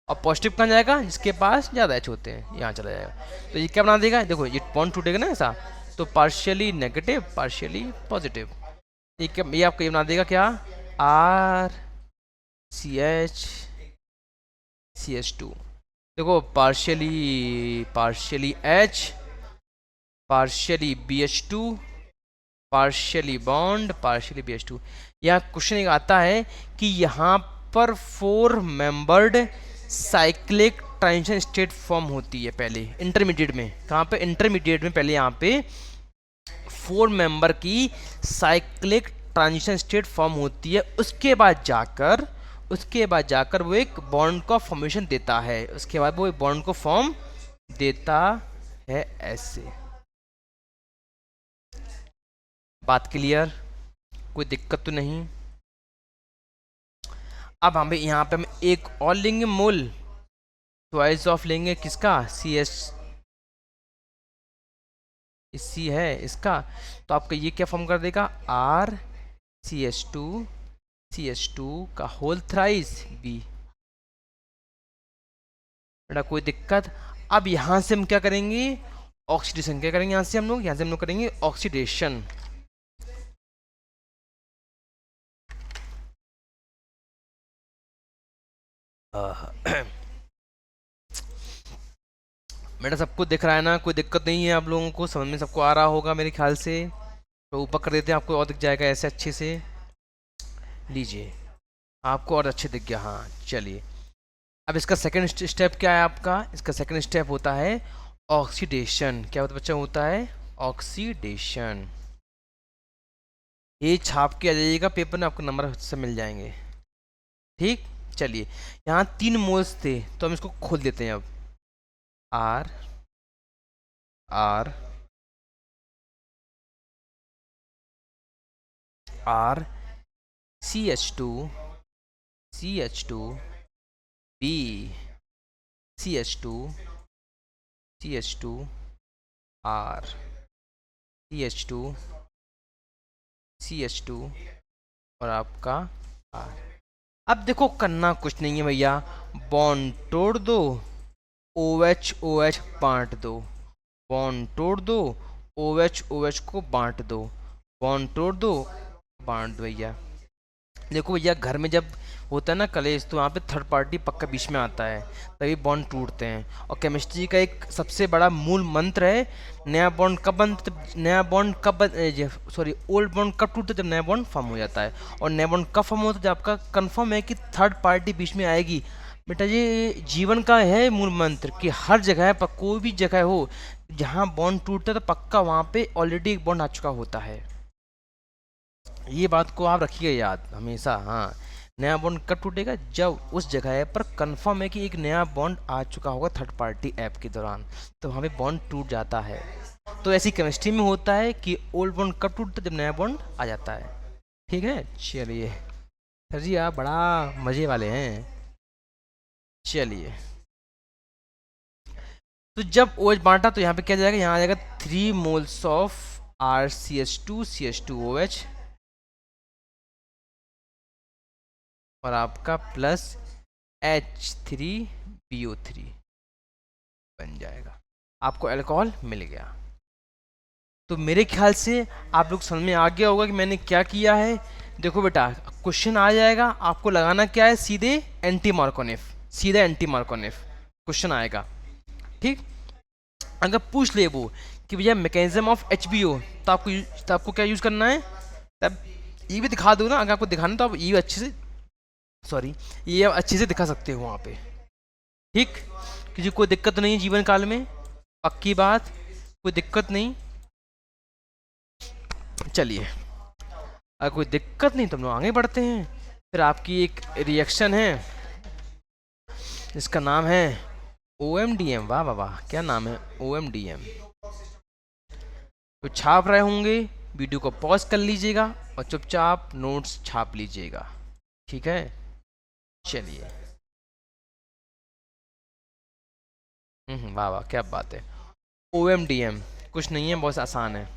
और पॉजिटिव कहाँ जाएगा, जिसके पास ज़्यादा एच होते हैं, यहाँ चला जाएगा। तो ये क्या बना देगा, देखो ये बॉन्ड टूटेगा ना ऐसा, तो पार्शियली नेगेटिव पार्शियली पॉजिटिव, ये आपको ये बना देगा क्या, आर सी एच टू। देखो partially H, partially B H two, partially bond, partially B H two. यहाँ क्वेश्चन एक आता है कि यहाँ पर 4 membered cyclic transition state form होती है पहले इंटरमीडिएट में, कहाँ पे, इंटरमीडिएट में पहले यहाँ पे 4 मेंबर की साइक्लिक ट्रांजिशन स्टेट फॉर्म होती है, उसके बाद जाकर वो एक बॉन्ड का फॉर्मेशन देता है, उसके बाद वो एक बॉन्ड को फॉर्म देता है ऐसे। बात क्लियर, कोई दिक्कत तो नहीं। अब हमें यहाँ पे हम एक और लेंगे मोल, ट्वाइस ऑफ लेंगे किसका, सी एच सी है इसका, तो आपका ये क्या फॉर्म कर देगा, आर सी एच टू का होल थ्राइस बी। बेटा कोई दिक्कत। अब यहां से हम क्या करेंगे, ऑक्सीडेशन, क्या करेंगे, यहाँ से हम लोग करेंगे ऑक्सीडेशन। बेटा सबको दिख रहा है ना, कोई दिक्कत नहीं है, आप लोगों को समझ में सबको आ रहा होगा मेरे ख्याल से। तो ऊपर कर देते हैं, आपको और दिख जाएगा ऐसे अच्छे से, लीजिए आपको और अच्छे दिख गया। हाँ चलिए, अब इसका सेकंड स्टेप क्या है आपका, इसका सेकंड स्टेप होता है ऑक्सीडेशन। क्या होता है बच्चा, होता है ऑक्सीडेशन। ये छाप के आ जाइएगा पेपर में, आपको नंबर से मिल जाएंगे। ठीक, चलिए यहाँ 3 मोल्स थे, तो हम इसको खोल देते हैं अब, R R R C H two B C H two R C H two और आपका आर। अब देखो करना कुछ नहीं है भैया, बॉन्ड तोड़ दो, OH OH बांट दो, बॉन्ड तोड़ दो, OH OH को बांट दो, बॉन्ड तोड़ दो, बांट दो भैया। देखो भैया घर में जब होता है ना कलेश, तो वहाँ पे थर्ड पार्टी पक्का बीच में आता है, तभी बॉन्ड टूटते हैं। और केमिस्ट्री का एक सबसे बड़ा मूल मंत्र है, नया बॉन्ड कब बनता, नया बॉन्ड कब सॉरी ओल्ड बॉन्ड कब टूटता है, जब नया बॉन्ड फॉर्म हो जाता है। और नया बॉन्ड कब फॉर्म होता है, जब आपका कन्फर्म है कि थर्ड पार्टी बीच में आएगी। बेटा ये जीवन का है मूल मंत्र कि हर जगह पर, कोई भी जगह हो जहाँ बॉन्ड टूटता है, तो पक्का वहाँ पे ऑलरेडी एक बॉन्ड आ चुका होता है। ये बात को आप रखिए याद हमेशा। हाँ, नया बॉन्ड कब टूटेगा, जब उस जगह पर कंफर्म है कि एक नया बॉन्ड आ चुका होगा थर्ड पार्टी ऐप के दौरान, तो हमें बॉन्ड टूट जाता है। तो ऐसी केमिस्ट्री में होता है कि ओल्ड बॉन्ड कब टूटता है, जब नया बॉन्ड आ जाता है। ठीक है, चलिए सर जी आप बड़ा मज़े वाले हैं। चलिए, तो जब OH बांटा तो यहाँ पे क्या जाएगा, यहाँ आ जाएगा 3 मोल्स ऑफ RCH2 और आपका प्लस H3BO3 बन जाएगा, आपको अल्कोहल मिल गया। तो मेरे ख्याल से आप लोग समझ में आ गया होगा कि मैंने क्या किया है। देखो बेटा क्वेश्चन आ जाएगा, आपको लगाना क्या है, सीधे एंटी मार्कोनिफ, सीधा एंटी मार्कोनिफ क्वेश्चन आएगा। ठीक, अगर पूछ ले वो कि भैया मैकेनिज्म ऑफ HBO, तो आपको क्या यूज़ करना है, तब ये भी दिखा दो ना, अगर आपको दिखाना तो आप ये अच्छे से, सॉरी, ये आप अच्छे से दिखा सकते हो वहाँ पे, ठीक, किसी कोई दिक्कत नहीं है जीवन काल में, पक्की बात, कोई दिक्कत नहीं। चलिए, अगर कोई दिक्कत नहीं तो हम लोग आगे बढ़ते हैं। फिर आपकी एक रिएक्शन है जिसका नाम है OMDM। वाह वाह वाह, क्या नाम है, OMDM। तो छाप रहे होंगे, वीडियो को पॉज कर लीजिएगा और चुपचाप नोट्स छाप लीजिएगा, ठीक है। चलिए, वाह वाह, क्या बात है। OMDM कुछ नहीं है, बहुत आसान है।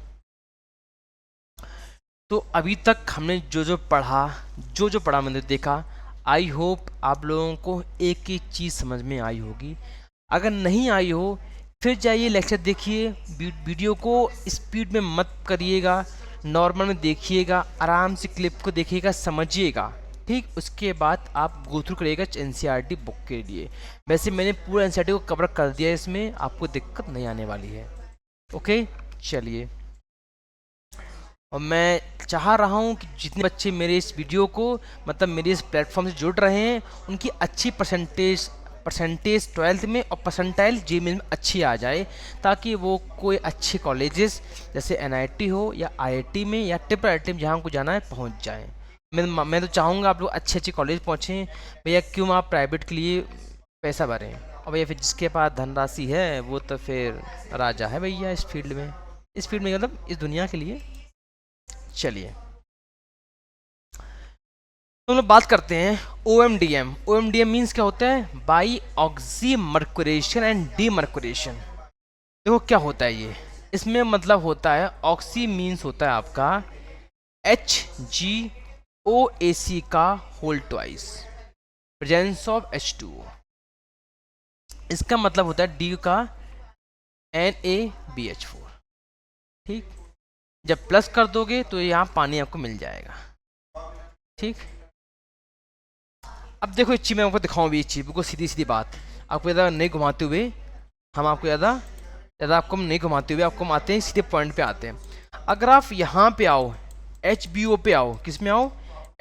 तो अभी तक हमने जो जो पढ़ा मैंने देखा, आई होप आप लोगों को एक एक चीज़ समझ में आई होगी। अगर नहीं आई हो फिर जाइए लेक्चर देखिए, वीडियो को स्पीड में मत करिएगा, नॉर्मल में देखिएगा, आराम से क्लिप को देखिएगा, समझिएगा, ठीक। उसके बाद आप गो थ्रू करिएगा NCERT बुक के लिए। वैसे मैंने पूरा NCERT को कवर कर दिया है, इसमें आपको दिक्कत नहीं आने वाली है, ओके। चलिए, और मैं चाह रहा हूँ कि जितने बच्चे मेरे इस वीडियो को, मतलब मेरे इस प्लेटफॉर्म से जुड़ रहे हैं, उनकी अच्छी परसेंटेज 12th में और परसेंटाइल JEE में अच्छी आ जाए, ताकि वो कोई अच्छे कॉलेजेस जैसे NIT हो या IIT में या IIIT में, जहाँ को जाना है पहुँच जाए। मैं तो चाहूँगा आप लोग अच्छे अच्छे कॉलेज पहुँचें। भैया क्यों आप प्राइवेट के लिए पैसा भरें, और भैया फिर जिसके पास धनराशि है वो तो फिर राजा है भैया इस फील्ड में, मतलब इस दुनिया के लिए। चलिए, तो हम लोग बात करते हैं OMDM। OMDM मीन्स क्या होता है, बाई ऑक्सीमर्कुरेशन एंड डीमर्कुरेशन। देखो क्या होता है ये, इसमें मतलब होता है, ऑक्सी मीन्स होता है आपका HgOAc का whole twice, presence of H2O। इसका मतलब होता है डी का NaBH4, ठीक। जब प्लस कर दोगे तो यहाँ पानी आपको मिल जाएगा, ठीक। अब देखो इस चीज़ मैं आपको दिखाऊँ भी, इस चीज़ बिल्कुल सीधी सीधी बात, आपको ज़्यादा नहीं घुमाते हुए, हम आपको ज़्यादा आपको नहीं घुमाते हुए, आपको हम आते हैं सीधे पॉइंट पे आते हैं। अगर आप यहाँ पे आओ, HBO पे आओ, किस में आओ,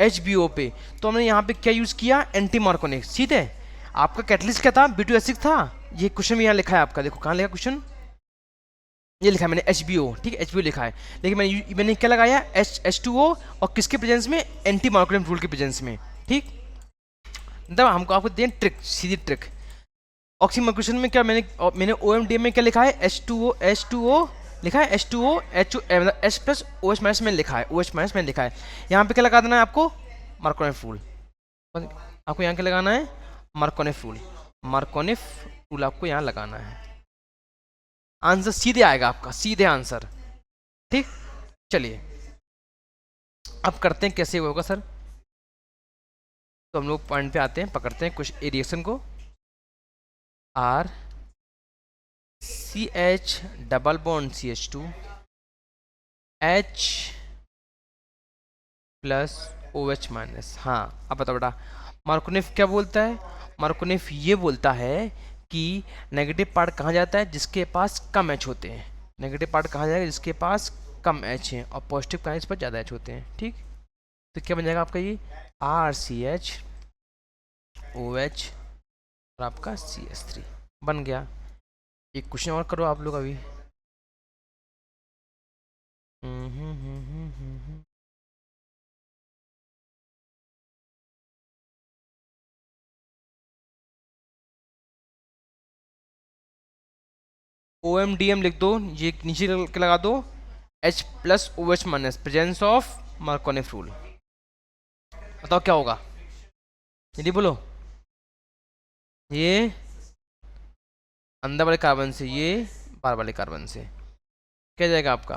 HBO पे, तो हमने यहाँ पे क्या यूज़ किया, एंटी मार्कोनिक, सीधे। आपका कैटलिस्ट क्या था, B2H6 था। ये क्वेश्चन भी यहाँ लिखा है आपका, देखो कहाँ लिखा क्वेश्चन, ये लिखा है मैंने HBO, ठीक है, HBO लिखा है, लेकिन मैंने क्या लगाया, H2O, और किसके प्रेजेंस में, एंटी मार्कोनिक रूल के प्रेजेंस में, ठीक। मतलब हमको आपको दें ट्रिक, सीधी ट्रिक। ऑक्सीमर्कुरेशन में क्या मैंने OMDM में क्या लिखा है, H2O लिखा है, H2O मतलब H प्लस OH माइनस में लिखा है, OH माइनस में लिखा है। यहाँ पे क्या लगा देना है आपको, मार्कोनिक रूल। आपको यहाँ क्या लगाना है, मार्कोनिक रूल, मार्कोनिक रूल आपको यहाँ लगाना है। आंसर सीधे आएगा आपका, सीधे आंसर, ठीक। चलिए, अब करते हैं कैसे होगा सर। तो हम लोग पॉइंट पे आते हैं, पकड़ते हैं कुछ रिएक्शन को। RCH double bond CH2 H plus OH minus. हाँ, अब बताओ बेटा, मार्कोनिफ क्या बोलता है, मार्कोनिफ ये बोलता है कि नेगेटिव पार्ट कहाँ जाता है, जिसके पास कम H होते हैं। नेगेटिव पार्ट कहाँ जाएगा, जिसके पास कम H है, और पॉजिटिव कहाँ, इस पर ज़्यादा H होते हैं, ठीक। तो क्या बन जाएगा आपका ये, RCH OH और आपका CH3 बन गया। एक क्वेश्चन और करो आप लोग अभी। OMDM लिख दो, ये नीचे के लगा दो, H plus OH minus, presence of Markovnikov rule. बताओ क्या होगा, जल्दी बोलो। ये अंदर वाले कार्बन से, ये बाहर वाले कार्बन से, क्या जाएगा आपका,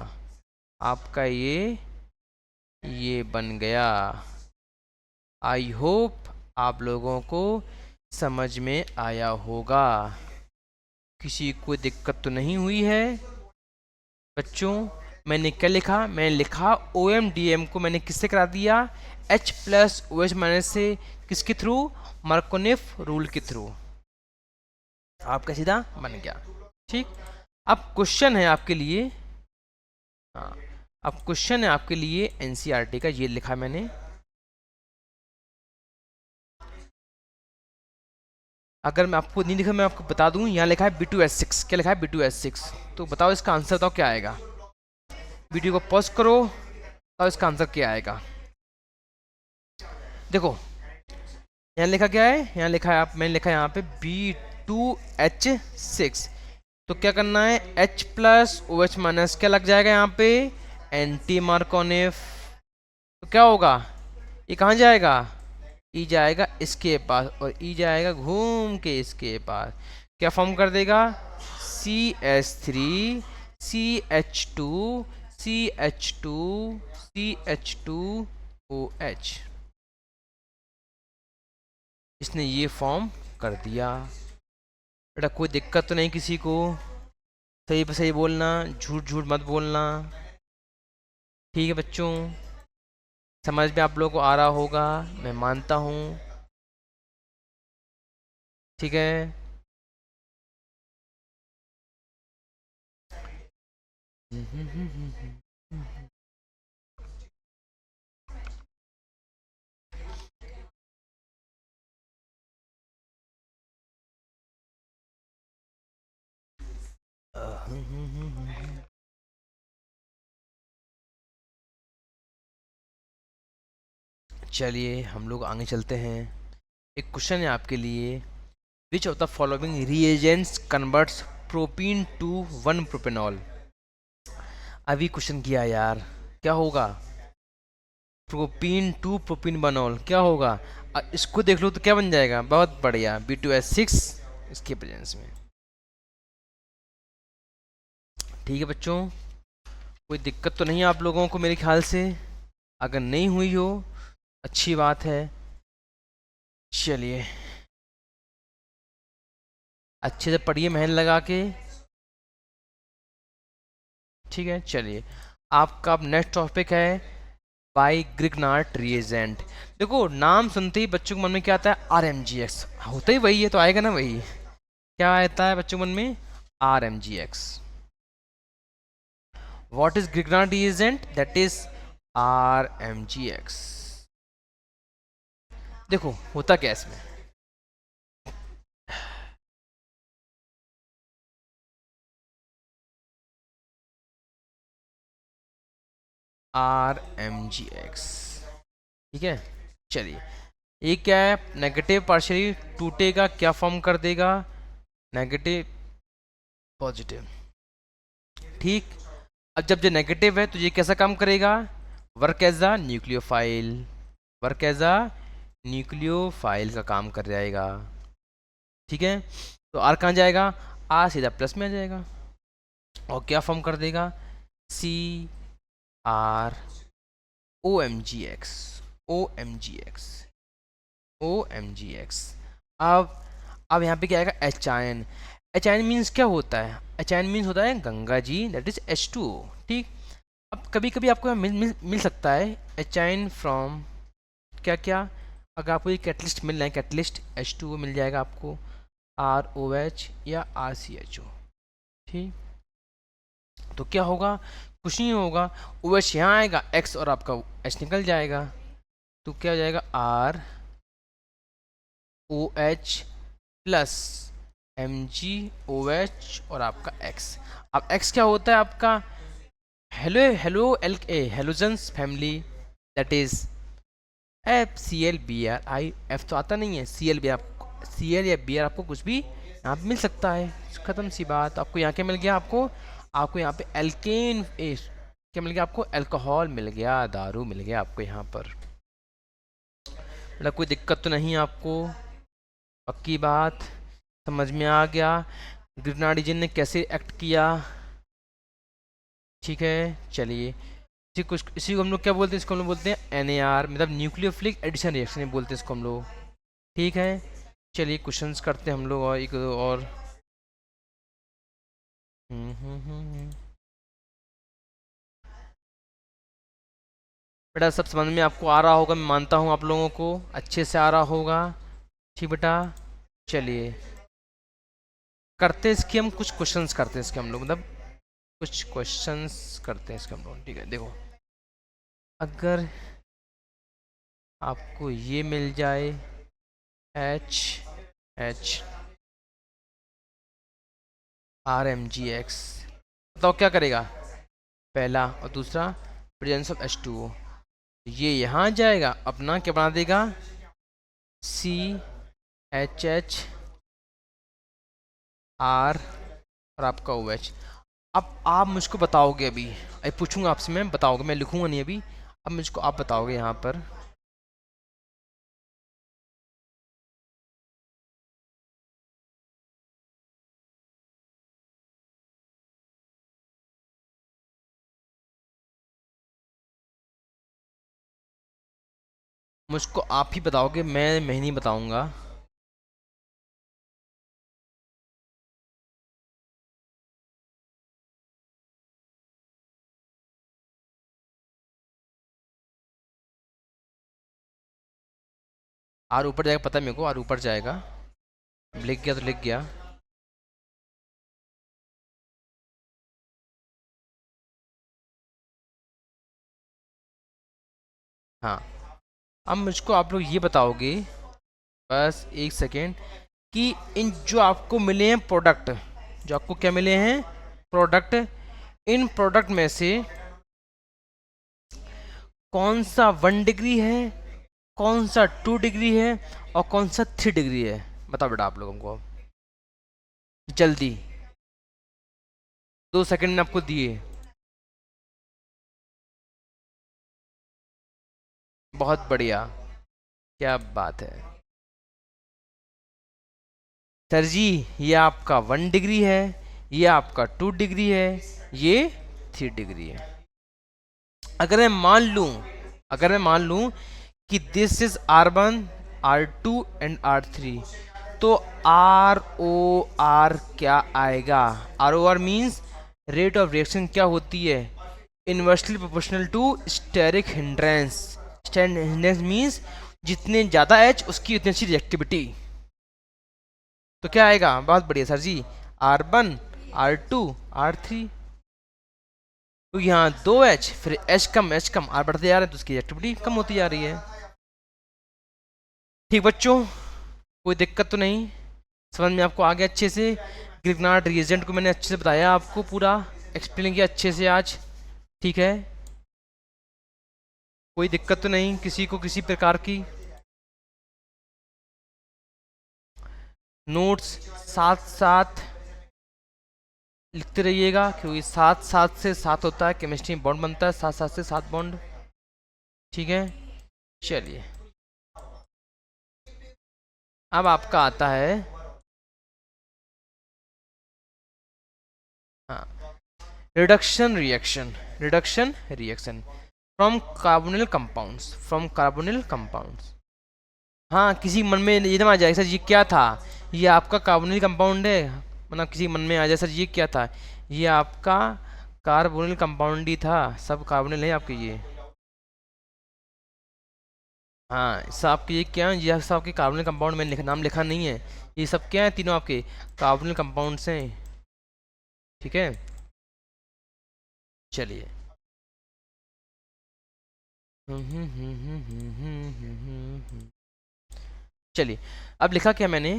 आपका ये बन गया। आई होप आप लोगों को समझ में आया होगा, किसी को दिक्कत तो नहीं हुई है बच्चों। मैंने क्या लिखा, मैंने लिखा OMDM को मैंने किससे करा दिया, H प्लस OH माइनस से, किसके थ्रू, मार्कोनिफ रूल के थ्रू। आपका सीधा बन गया, ठीक। अब क्वेश्चन है आपके लिए, हाँ, अब क्वेश्चन है आपके लिए एनसीईआरटी का, ये लिखा मैंने। अगर मैं आपको नहीं लिखा, मैं आपको बता दूं, यहाँ लिखा है B2S6। क्या लिखा है? B2S6। तो बताओ इसका आंसर, बताओ क्या आएगा। वीडियो को पॉज करो, बताओ इसका आंसर क्या आएगा। देखो यहाँ लिखा क्या है, यहाँ लिखा है, आप मैंने लिखा है यहाँ पे B2H6। तो क्या करना है, H प्लस OH माइनस क्या लग जाएगा यहाँ पे, एंटी मार्कोनिफ। तो क्या होगा, ये कहाँ जाएगा, ई जाएगा इसके पास, और ई जाएगा घूम के इसके पास। क्या फॉर्म कर देगा, CH3 CH2 CH2 इसने ये फॉर्म कर दिया। बेटा कोई दिक्कत तो नहीं किसी को, सही पे सही बोलना, झूठ झूठ मत बोलना, ठीक है बच्चों। समझ में आप लोगों को आ रहा होगा, मैं मानता हूँ, ठीक है। चलिए हम लोग आगे चलते हैं। एक क्वेश्चन है आपके लिए, which of the following reagents converts propene to 1 propanol. अभी क्वेश्चन किया यार, क्या होगा, प्रोपीन टू प्रोपीन बनॉल क्या होगा। इसको देख लो तो क्या बन जाएगा, बहुत बढ़िया, B2S6 इसके प्रेजेंस में। ठीक है बच्चों, कोई दिक्कत तो नहीं है आप लोगों को मेरे ख्याल से, अगर नहीं हुई हो अच्छी बात है। चलिए अच्छे से पढ़िए मेहनत लगा के, ठीक है। चलिए आपका अब नेक्स्ट टॉपिक है बाई ग्रिग्नार्ट रिएजेंट। देखो नाम सुनते ही बच्चों के मन में क्या आता है, RMGX, होता ही वही है, तो आएगा ना वही। क्या आता है बच्चों के मन में, RMGX। What is Grignard reagent? That is RMGX। देखो होता क्या इसमें, RMGX, ठीक है। चलिए ये क्या है, नेगेटिव पार्शियली टूटेगा, क्या फॉर्म कर देगा, नेगेटिव पॉजिटिव, ठीक। अब जब ये नेगेटिव है तो ये कैसा काम करेगा, work as a nucleophile, work as a nucleophile का काम कर जाएगा, ठीक है। तो आर कहाँ जाएगा, आर सीधा प्लस में आ जाएगा, और क्या फॉर्म कर देगा, CR OMGX, OMGX, OMGX। अब यहाँ पे क्या आएगा, H आयन मीन्स क्या होता है, H आयन मीन्स होता है Ganga ji, that is H2O, ठीक। अब कभी कभी आपको मिल सकता है H आयन फ्रॉम क्या क्या, अगर आपको ये कैटलिस्ट मिल रहा है, कैटलिस्ट H2O मिल जाएगा आपको, ROH या RCHO, ठीक। तो क्या होगा, कुछ नहीं होगा, OH यहाँ आएगा X और आपका H निकल जाएगा, तो क्या हो जाएगा, ROH प्लस MgOH और आपका X। अब X क्या होता है आपका, halogens family, that is FCl Br। F तो आता नहीं है, Cl या Br आपको कुछ भी यहाँ पे मिल सकता है, ख़त्म सी बात। आपको यहाँ क्या मिल गया, आपको यहाँ पे एल्केन क्या मिल गया, आपको अल्कोहल मिल गया, दारू मिल गया आपको यहाँ पर। मतलब कोई दिक्कत तो नहीं आपको, पक्की बात, समझ में आ गया ग्रिग्नार्ड ने कैसे एक्ट किया, ठीक है। चलिए इसी को हम लोग क्या बोलते हैं, इसको हम लोग बोलते हैं NAR, मतलब न्यूक्लियोफिलिक एडिशन रिएक्शन बोलते हैं इसको हम लोग, ठीक है। चलिए क्वेश्चंस करते हैं हम लोग, और एक और बेटा सब समझ में आपको आ रहा होगा, मैं मानता हूँ आप लोगों को अच्छे से आ रहा होगा, ठीक बेटा। चलिए करते हैं इसकी हम कुछ क्वेश्चंस करते हैं इसके हम लोग, मतलब कुछ क्वेश्चंस करते हैं इसके हम लोग। ठीक है, देखो अगर आपको ये मिल जाए H H R M G X, बताओ क्या करेगा, पहला, और दूसरा प्रेजेंस ऑफ H2O, ये यहाँ जाएगा अपना क्या बना देगा, सी एच एच आर और आपका ओ एच। अब आप मुझको बताओगे, अभी पूछूंगा आपसे, मैं बताओगे, मैं लिखूंगा नहीं अभी, अब मुझको आप बताओगे यहाँ पर मुझको आप ही बताओगे, मैं नहीं बताऊंगा। आर ऊपर जाएगा, पता है मेरे को, आर ऊपर जाएगा, लिख गया तो लिख गया। हाँ, अब मुझको आप लोग ये बताओगे, बस एक सेकेंड, कि इन जो आपको मिले हैं प्रोडक्ट, जो आपको क्या मिले हैं प्रोडक्ट, इन प्रोडक्ट में से कौन सा 1 डिग्री है, कौन सा 2 डिग्री है, और कौन सा 3 डिग्री है, बताओ बेटा आप लोगों को, जल्दी, 2 सेकंड में आपको दिए। बहुत बढ़िया, क्या बात है सर जी, ये आपका 1 डिग्री है, ये आपका 2 डिग्री है, ये 3 डिग्री है। अगर मैं मान लूं, अगर मैं मान लूं कि this is R1 R2 and R3, तो ROR क्या आएगा, ROR means rate of reaction क्या होती है, inversely proportional to steric hindrance. Steric hindrance means जितने ज़्यादा एच उसकी उतनी अच्छी रिएक्टिविटी, तो क्या आएगा, बहुत बढ़िया सर जी, R1 R2 R3। तो यहाँ 2H, फिर H कम R बढ़ते जा रहे हैं, तो उसकी एक्टिविटी कम होती जा रही है। ठीक बच्चों, कोई दिक्कत तो नहीं, समझ में आपको आ गया अच्छे से, ग्रिग्नार्ड रिएजेंट को मैंने अच्छे से बताया, आपको पूरा एक्सप्लेन किया अच्छे से आज, ठीक है, कोई दिक्कत तो नहीं किसी को किसी प्रकार की। नोट्स साथ साथ लिखते रहिएगा, क्योंकि 7 होता है, केमिस्ट्री में बॉन्ड बनता है 7 बॉन्ड, ठीक है। चलिए, अब आपका आता है, हाँ, reduction reaction, reduction reaction from carbonyl compounds, from carbonyl compounds. हाँ, किसी मन में ये ना आ जाए सर ये क्या था, ये आपका कार्बोनिल कंपाउंड है, मतलब किसी मन में आ जाए सर ये क्या था, ये आपका कार्बोनिल कंपाउंड ही था, सब कार्बोनिल है आपके ये। हाँ, सब आपके ये क्या है, ये सब आपके कार्बोनिल कंपाउंड में नाम लिखा नहीं है, ये सब क्या है, तीनों आपके कार्बोनिल कंपाउंड्स हैं, ठीक है। चलिए, चलिए, अब लिखा क्या मैंने,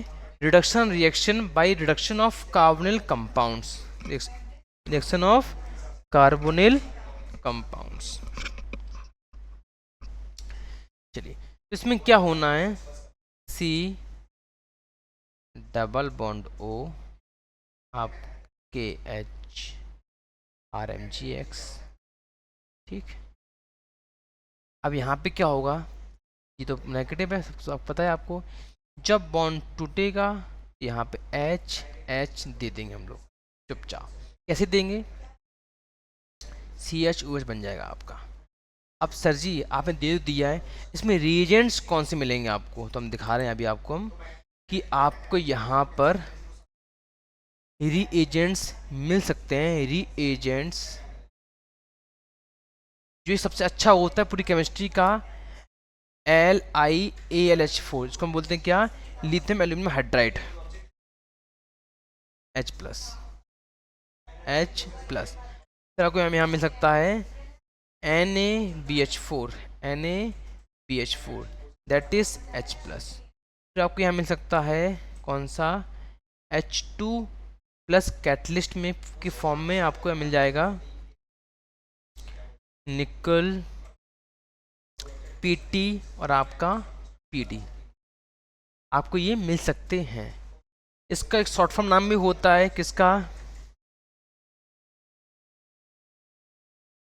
reduction reaction by reduction of carbonyl compounds, reaction of carbonyl compounds. चलिए, इसमें क्या होना है, सी डबल बॉन्ड ओ, आपके एच RMgX, ठीक। अब यहाँ पे क्या होगा, ये तो नेगेटिव है, सब पता है आपको, जब बॉन्ड टूटेगा यहाँ पे एच एच दे देंगे हम लोग चुपचाप, कैसे देंगे, CHOH बन जाएगा आपका। अब सर जी आपने दे दिया है, इसमें रिएजेंट्स कौन से मिलेंगे आपको, तो हम दिखा रहे हैं अभी आपको हम, कि आपको यहाँ पर रीएजेंट्स मिल सकते हैं, रीएजेंट्स जो सबसे अच्छा होता है पूरी केमिस्ट्री का, LiAlH4, इसको हम बोलते हैं क्या, lithium aluminium hydride, H plus, H plus. फिर आपको यहाँ मिल सकता है NaBH4, NaBH4 that is H plus. फिर आपको यहाँ मिल सकता है कौन सा, H2 प्लस कैटलिस्ट में की फॉर्म में आपको यहाँ मिल जाएगा निकल Pt और आपका Pd, आपको ये मिल सकते हैं। इसका एक शॉर्ट फॉर्म नाम भी होता है किसका,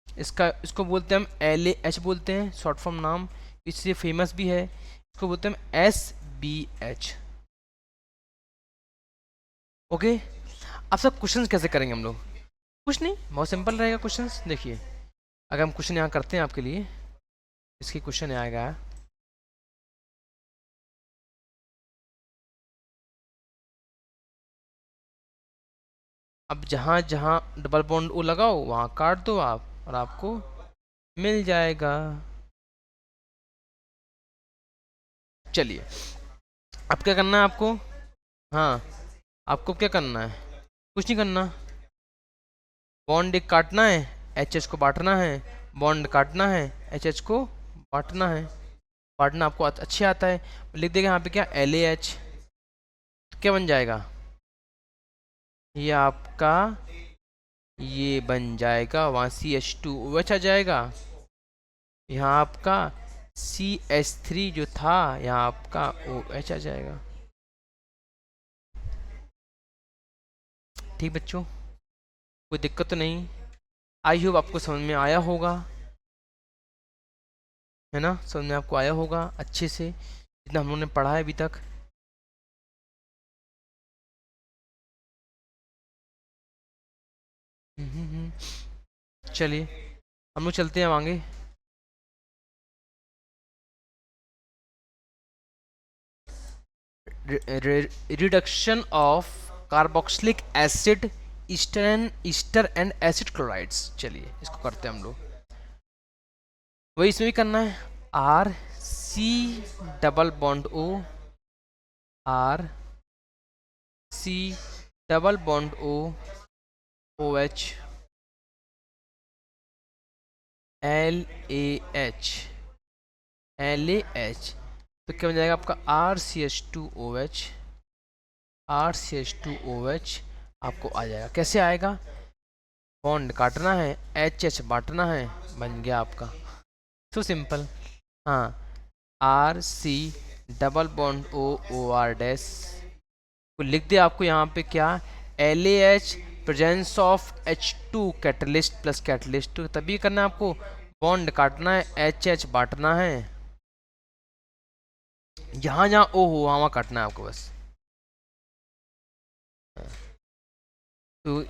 इसको बोलते हैं हम LaH बोलते हैं, शॉर्ट फॉर्म नाम, इससे फेमस भी है, इसको बोलते हैं हम SBH। ओके, अब सब क्वेश्चंस कैसे करेंगे हम लोग, कुछ नहीं, बहुत सिंपल रहेगा क्वेश्चंस। देखिए अगर हम क्वेश्चन यहाँ करते हैं आपके लिए, इसकी क्वेश्चन आएगा, अब जहाँ जहाँ डबल बॉन्ड ओ लगाओ वहाँ काट दो आप और आपको मिल जाएगा। चलिए अब क्या करना है आपको, हाँ आपको क्या करना है, कुछ नहीं करना, बॉन्ड एक काटना है, एच एच को बांटना है, बॉन्ड काटना है, एच एच को बांटना है, बांटना आपको अच्छे आता है। लिख देगा यहाँ पे क्या, LaH, क्या बन जाएगा, ये आपका ये बन जाएगा, वहाँ CH2OH आ जाएगा, यहाँ आपका CH3 जो था यहाँ आपका OH आ जाएगा। ठीक बच्चों, कोई दिक्कत तो नहीं, आई होप आपको समझ में आया होगा, है ना, समझ में आपको आया होगा अच्छे से जितना हम लोगों ने पढ़ा है अभी तक। चलिए हम लोग चलते हैं आगे। Reduction of carboxylic acid Easter and acid chlorides, चलिए इसको करते हैं हम लोग, वही इसमें भी करना है, RC double bond O, RC double bond O, OH, LaH, LaH, तो क्या बन जाएगा आपका RCH2OH, RCH2OH आपको आ जाएगा। कैसे आएगा, बॉन्ड काटना है, HH बांटना है, बन गया आपका, तो सिंपल। हाँ, RC double bond OR dash को लिख दे आपको यहाँ पे क्या, LaH presence of H2 catalyst plus catalyst, तो तभी करना है आपको, बॉन्ड काटना है, HH बांटना है, जहाँ जहाँ O हो वहाँ काटना है आपको बस। तो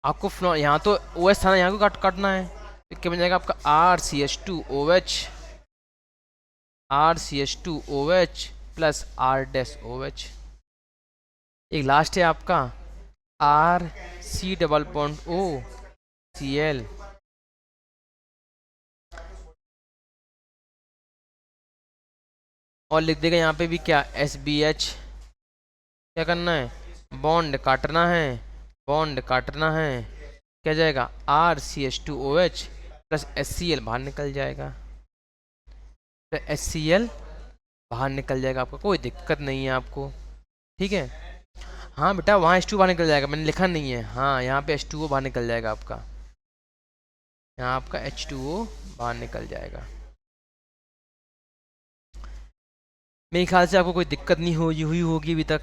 आपको यहाँ तो OH था ना, यहाँ को काटना है, तो क्या बन जाएगा आपका RCH2OH, RCH2OH plus R dash OH। एक लास्ट है आपका RC double bond O Cl, और लिख देगा यहाँ पे भी क्या, SBH। क्या करना है, बॉन्ड काटना है, बॉन्ड काटना है, क्या जाएगा RCH2OH प्लस HCl बाहर निकल जाएगा, तो HCl बाहर निकल जाएगा, आपको कोई दिक्कत नहीं है आपको, ठीक है। हाँ बेटा वहाँ H2 बाहर निकल जाएगा, मैंने लिखा नहीं है, हाँ यहाँ पे H2O बाहर निकल जाएगा आपका, यहाँ आपका H2O बाहर निकल जाएगा। मेरे ख्याल से आपको कोई दिक्कत नहीं हुई होगी अभी तक,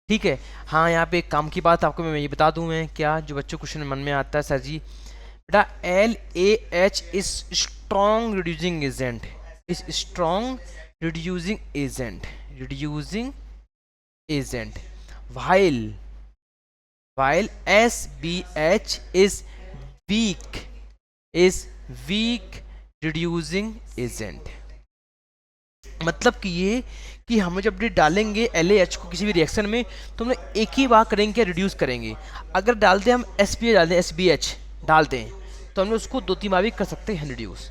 ठीक है। हाँ यहाँ पे एक काम की बात आपको मैं ये बता दूँ, मैं क्या जो बच्चों क्वेश्चन मन में आता है, सर जी बेटा LaH is strong reducing agent, is strong reducing agent, reducing agent, while SBH is weak reducing agent। मतलब कि ये कि हम जब भी डालेंगे LaH को किसी भी रिएक्शन में, तो हम लोग एक ही बार करेंगे, रिड्यूस करेंगे। अगर डालते हम SBH डाल दें, SBH डाल दें, तो हम लोग उसको 2-3 बार भी कर सकते हैं रिड्यूस।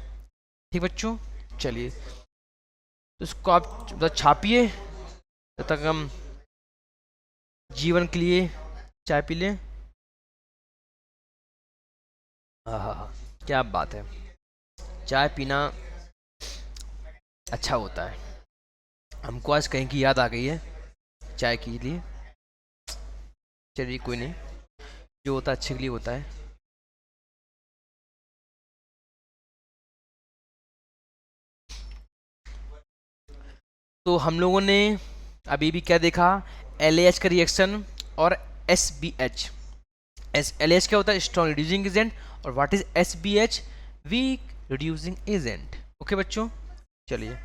ठीक बच्चों, चलिए तो इसको आप छापिए, तब तक हम जीवन के लिए चाय पी लें? हाँ, क्या बात है, चाय पीना अच्छा होता है। हमको आज कहीं की याद आ गई है चाय के लिए। चलिए कोई नहीं, जो होता है अच्छे के लिए होता है। तो हम लोगों ने अभी भी क्या देखा, एल का रिएक्शन और S B H. L H क्या होता है, स्ट्रॉन्ग रिड्यूसिंग एजेंट, और what is S B H, weak reducing agent. Okay बच्चों, चलिए।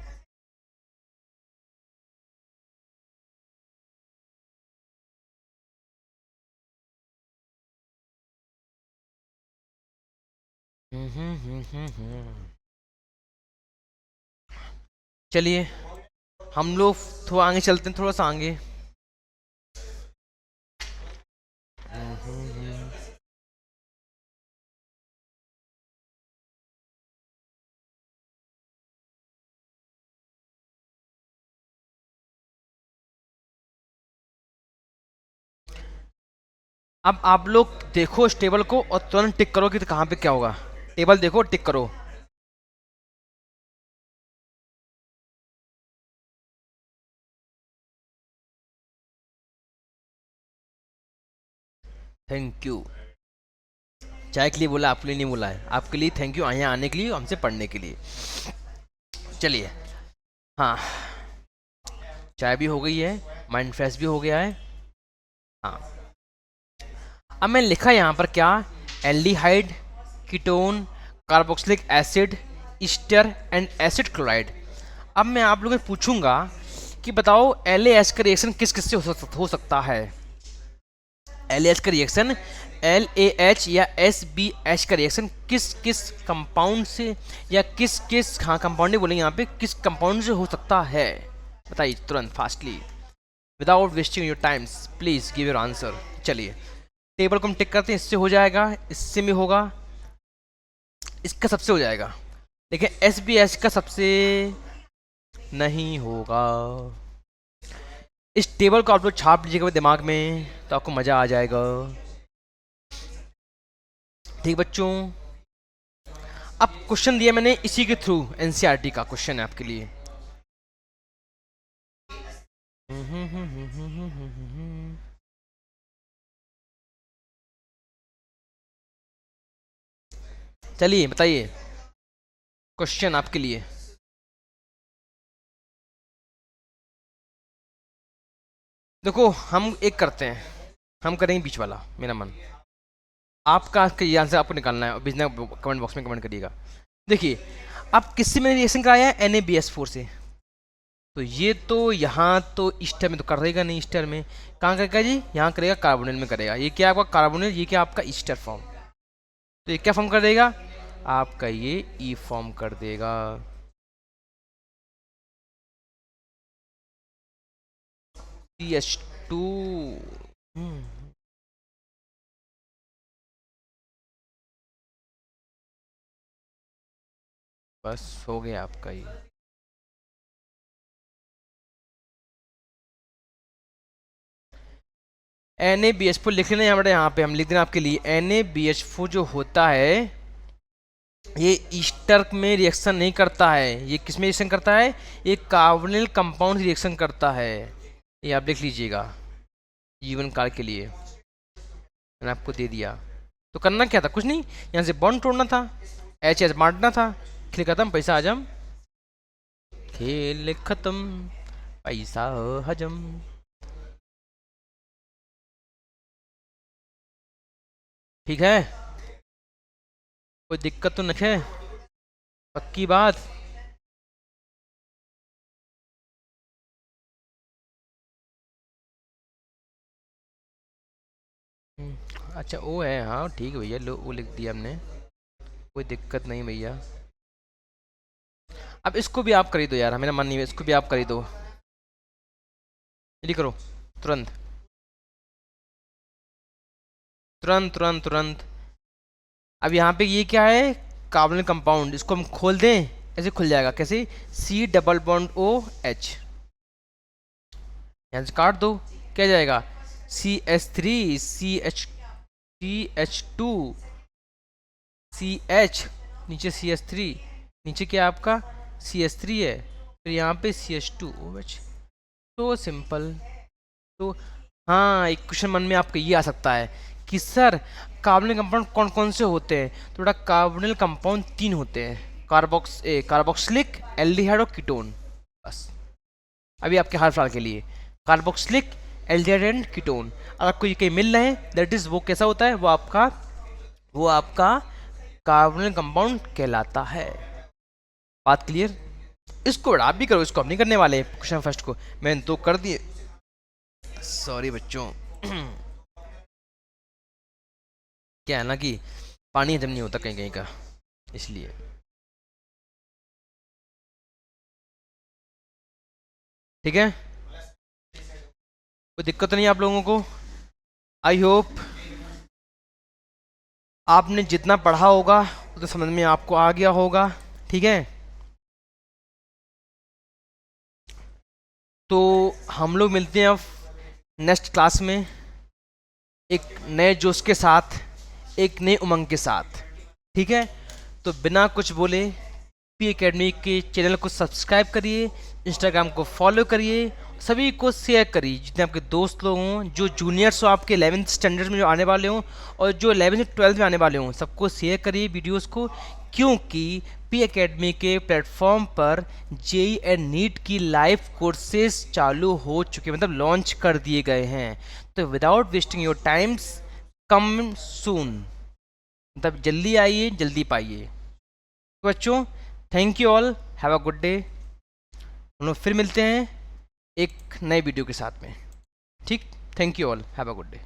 चलिए हम लोग थोड़ा आगे चलते हैं, थोड़ा सा आगे। अब आप लोग देखो इस टेबल को और तुरंत टिक करो कि तो कहाँ पे क्या होगा। टेबल देखो, टिक करो। Thank you. चाय के लिए बोला, आपके लिए नहीं बोला है। आपके लिए थैंक यू यहाँ आने के लिए, हमसे पढ़ने के लिए। चलिए, हाँ, चाय भी हो गई है, माइंड फ्रेश भी हो गया है। हाँ, अब मैं लिखा यहाँ पर क्या, aldehyde, ketone, carboxylic acid, Easter and acid chloride. अब मैं आप लोगों से पूछूंगा कि बताओ एल का रिएक्शन किस किस से हो सकता है। एल का रिएक्शन, एल या एस बी एच का रिएक्शन किस किस कंपाउंड से या किस किस, हाँ कंपाउंड नहीं बोलेंगे यहाँ पे, किस कंपाउंड से हो सकता है, बताइए तुरंत fastly, without wasting your time's, please give your answer. चलिए टेबल को हम टिक करते हैं, इससे हो जाएगा, इससे भी होगा, इसका सबसे हो जाएगा, लेकिन एस बी एच का सबसे नहीं होगा। इस टेबल को आप लोग छाप लीजिएगा दिमाग में, तो आपको मज़ा आ जाएगा। ठीक बच्चों, अब क्वेश्चन दिया मैंने इसी के थ्रू, एनसीईआरटी का क्वेश्चन है आपके लिए। चलिए बताइए, क्वेश्चन आपके लिए। देखो हम एक करते हैं, हम करेंगे बीच वाला, मेरा मन। आपका ये आंसर आपको निकालना है और भेजना कमेंट बॉक्स में, कमेंट करिएगा। देखिए, अब किससे मैंने रिएक्शन कराया है, NaBH4 से। तो ये तो यहाँ तो ईस्टर में तो करेगा नहीं, ईस्टर में कहाँ करेगा जी, यहाँ करेगा कार्बोनिल में करेगा। ये क्या आपका कार्बोनिल, ये क्या आपका ईस्टर फॉर्म। तो ये क्या फॉर्म कर देगा आपका, ये ई फॉर्म कर देगा। CH2। बस हो गया आपका ये। NaBH4 लिख लेना यहाँ पे हम लिख देना आपके लिए। NaBH4 जो होता है ये ईस्टर में रिएक्शन नहीं करता है, ये किस में रिएक्शन करता है, ये कार्बोनिल कंपाउंड रिएक्शन करता है। ये आप देख लीजिएगा, जीवन काल के लिए मैंने आपको दे दिया। तो करना क्या था, कुछ नहीं, यहाँ से बॉन्ड तोड़ना था, एच बांटना था, खेल खत्म, पैसा हजम, खेल खत्म, पैसा हजम। ठीक है, कोई दिक्कत तो नहीं है, पक्की बात। अच्छा वो है, हाँ ठीक है भैया, लो वो लिख दिया हमने, कोई दिक्कत नहीं भैया। अब इसको भी आप कर ही दो यार, मेरा मन नहीं है, इसको भी आप कर ही दो, जल्दी करो, तुरंत तुरंत तुरंत तुरंत। अब यहाँ पे ये क्या है, कार्बोनिल कंपाउंड, इसको हम खोल दें, ऐसे खुल जाएगा, कैसे, C डबल बॉन्ड OH, यहाँ से काट दो, क्या जाएगा, CH3 CH2 CH, नीचे CH3, नीचे क्या आपका CH3 है, फिर यहाँ पे CH2 OH। तो सिंपल। तो हाँ, एक क्वेश्चन मन में आपका ये आ सकता है कि सर कार्बोनिल कंपाउंड कौन कौन से होते हैं। तो बेटा कार्बोनिल कंपाउंड 3 होते हैं, कार्बोक्सिलिक, एल्डिहाइड और कीटोन। बस अभी आपके हाल फिलहाल के लिए कार्बोक्सिलिक, एल्डिहाइड एंड कीटोन। अगर आपको ये कहीं मिल रहे हैं दैट इज वो कैसा होता है, वो आपका कार्बोनिल कंपाउंड कहलाता है। बात क्लियर। इसको आप भी करो, इसको हम नहीं करने वाले क्वेश्चन फर्स्ट को, मैंने तो कर दिए, सॉरी बच्चों। क्या है ना कि पानी हजम नहीं होता कहीं कहीं का, इसलिए। ठीक है, कोई दिक्कत नहीं आप लोगों को। आई होप आपने जितना पढ़ा होगा उतना समझ में आपको आ गया होगा। ठीक है, तो हम लोग मिलते हैं अब नेक्स्ट क्लास में एक नए जोश के साथ, एक नए उमंग के साथ। ठीक है, तो बिना कुछ बोले पी एकेडमी के चैनल को सब्सक्राइब करिए, इंस्टाग्राम को फॉलो करिए, सभी को शेयर करिए, जितने आपके दोस्त लोग हों, जो जूनियर्स हो आपके 11th स्टैंडर्ड में जो आने वाले हों, और जो 11th 12th में आने वाले हों, सबको शेयर करिए वीडियोस को। क्योंकि पी एकेडमी के प्लेटफॉर्म पर जेई एंड नीट की लाइव कोर्सेज चालू हो चुके, मतलब लॉन्च कर दिए गए हैं। तो विदाउट वेस्टिंग योर टाइम्स, कम सून, मतलब जल्दी आइए जल्दी पाइए। तो बच्चों, thank you all, have a good day. हम लोग फिर मिलते हैं एक नए वीडियो के साथ में। ठीक, thank you all, have a good day.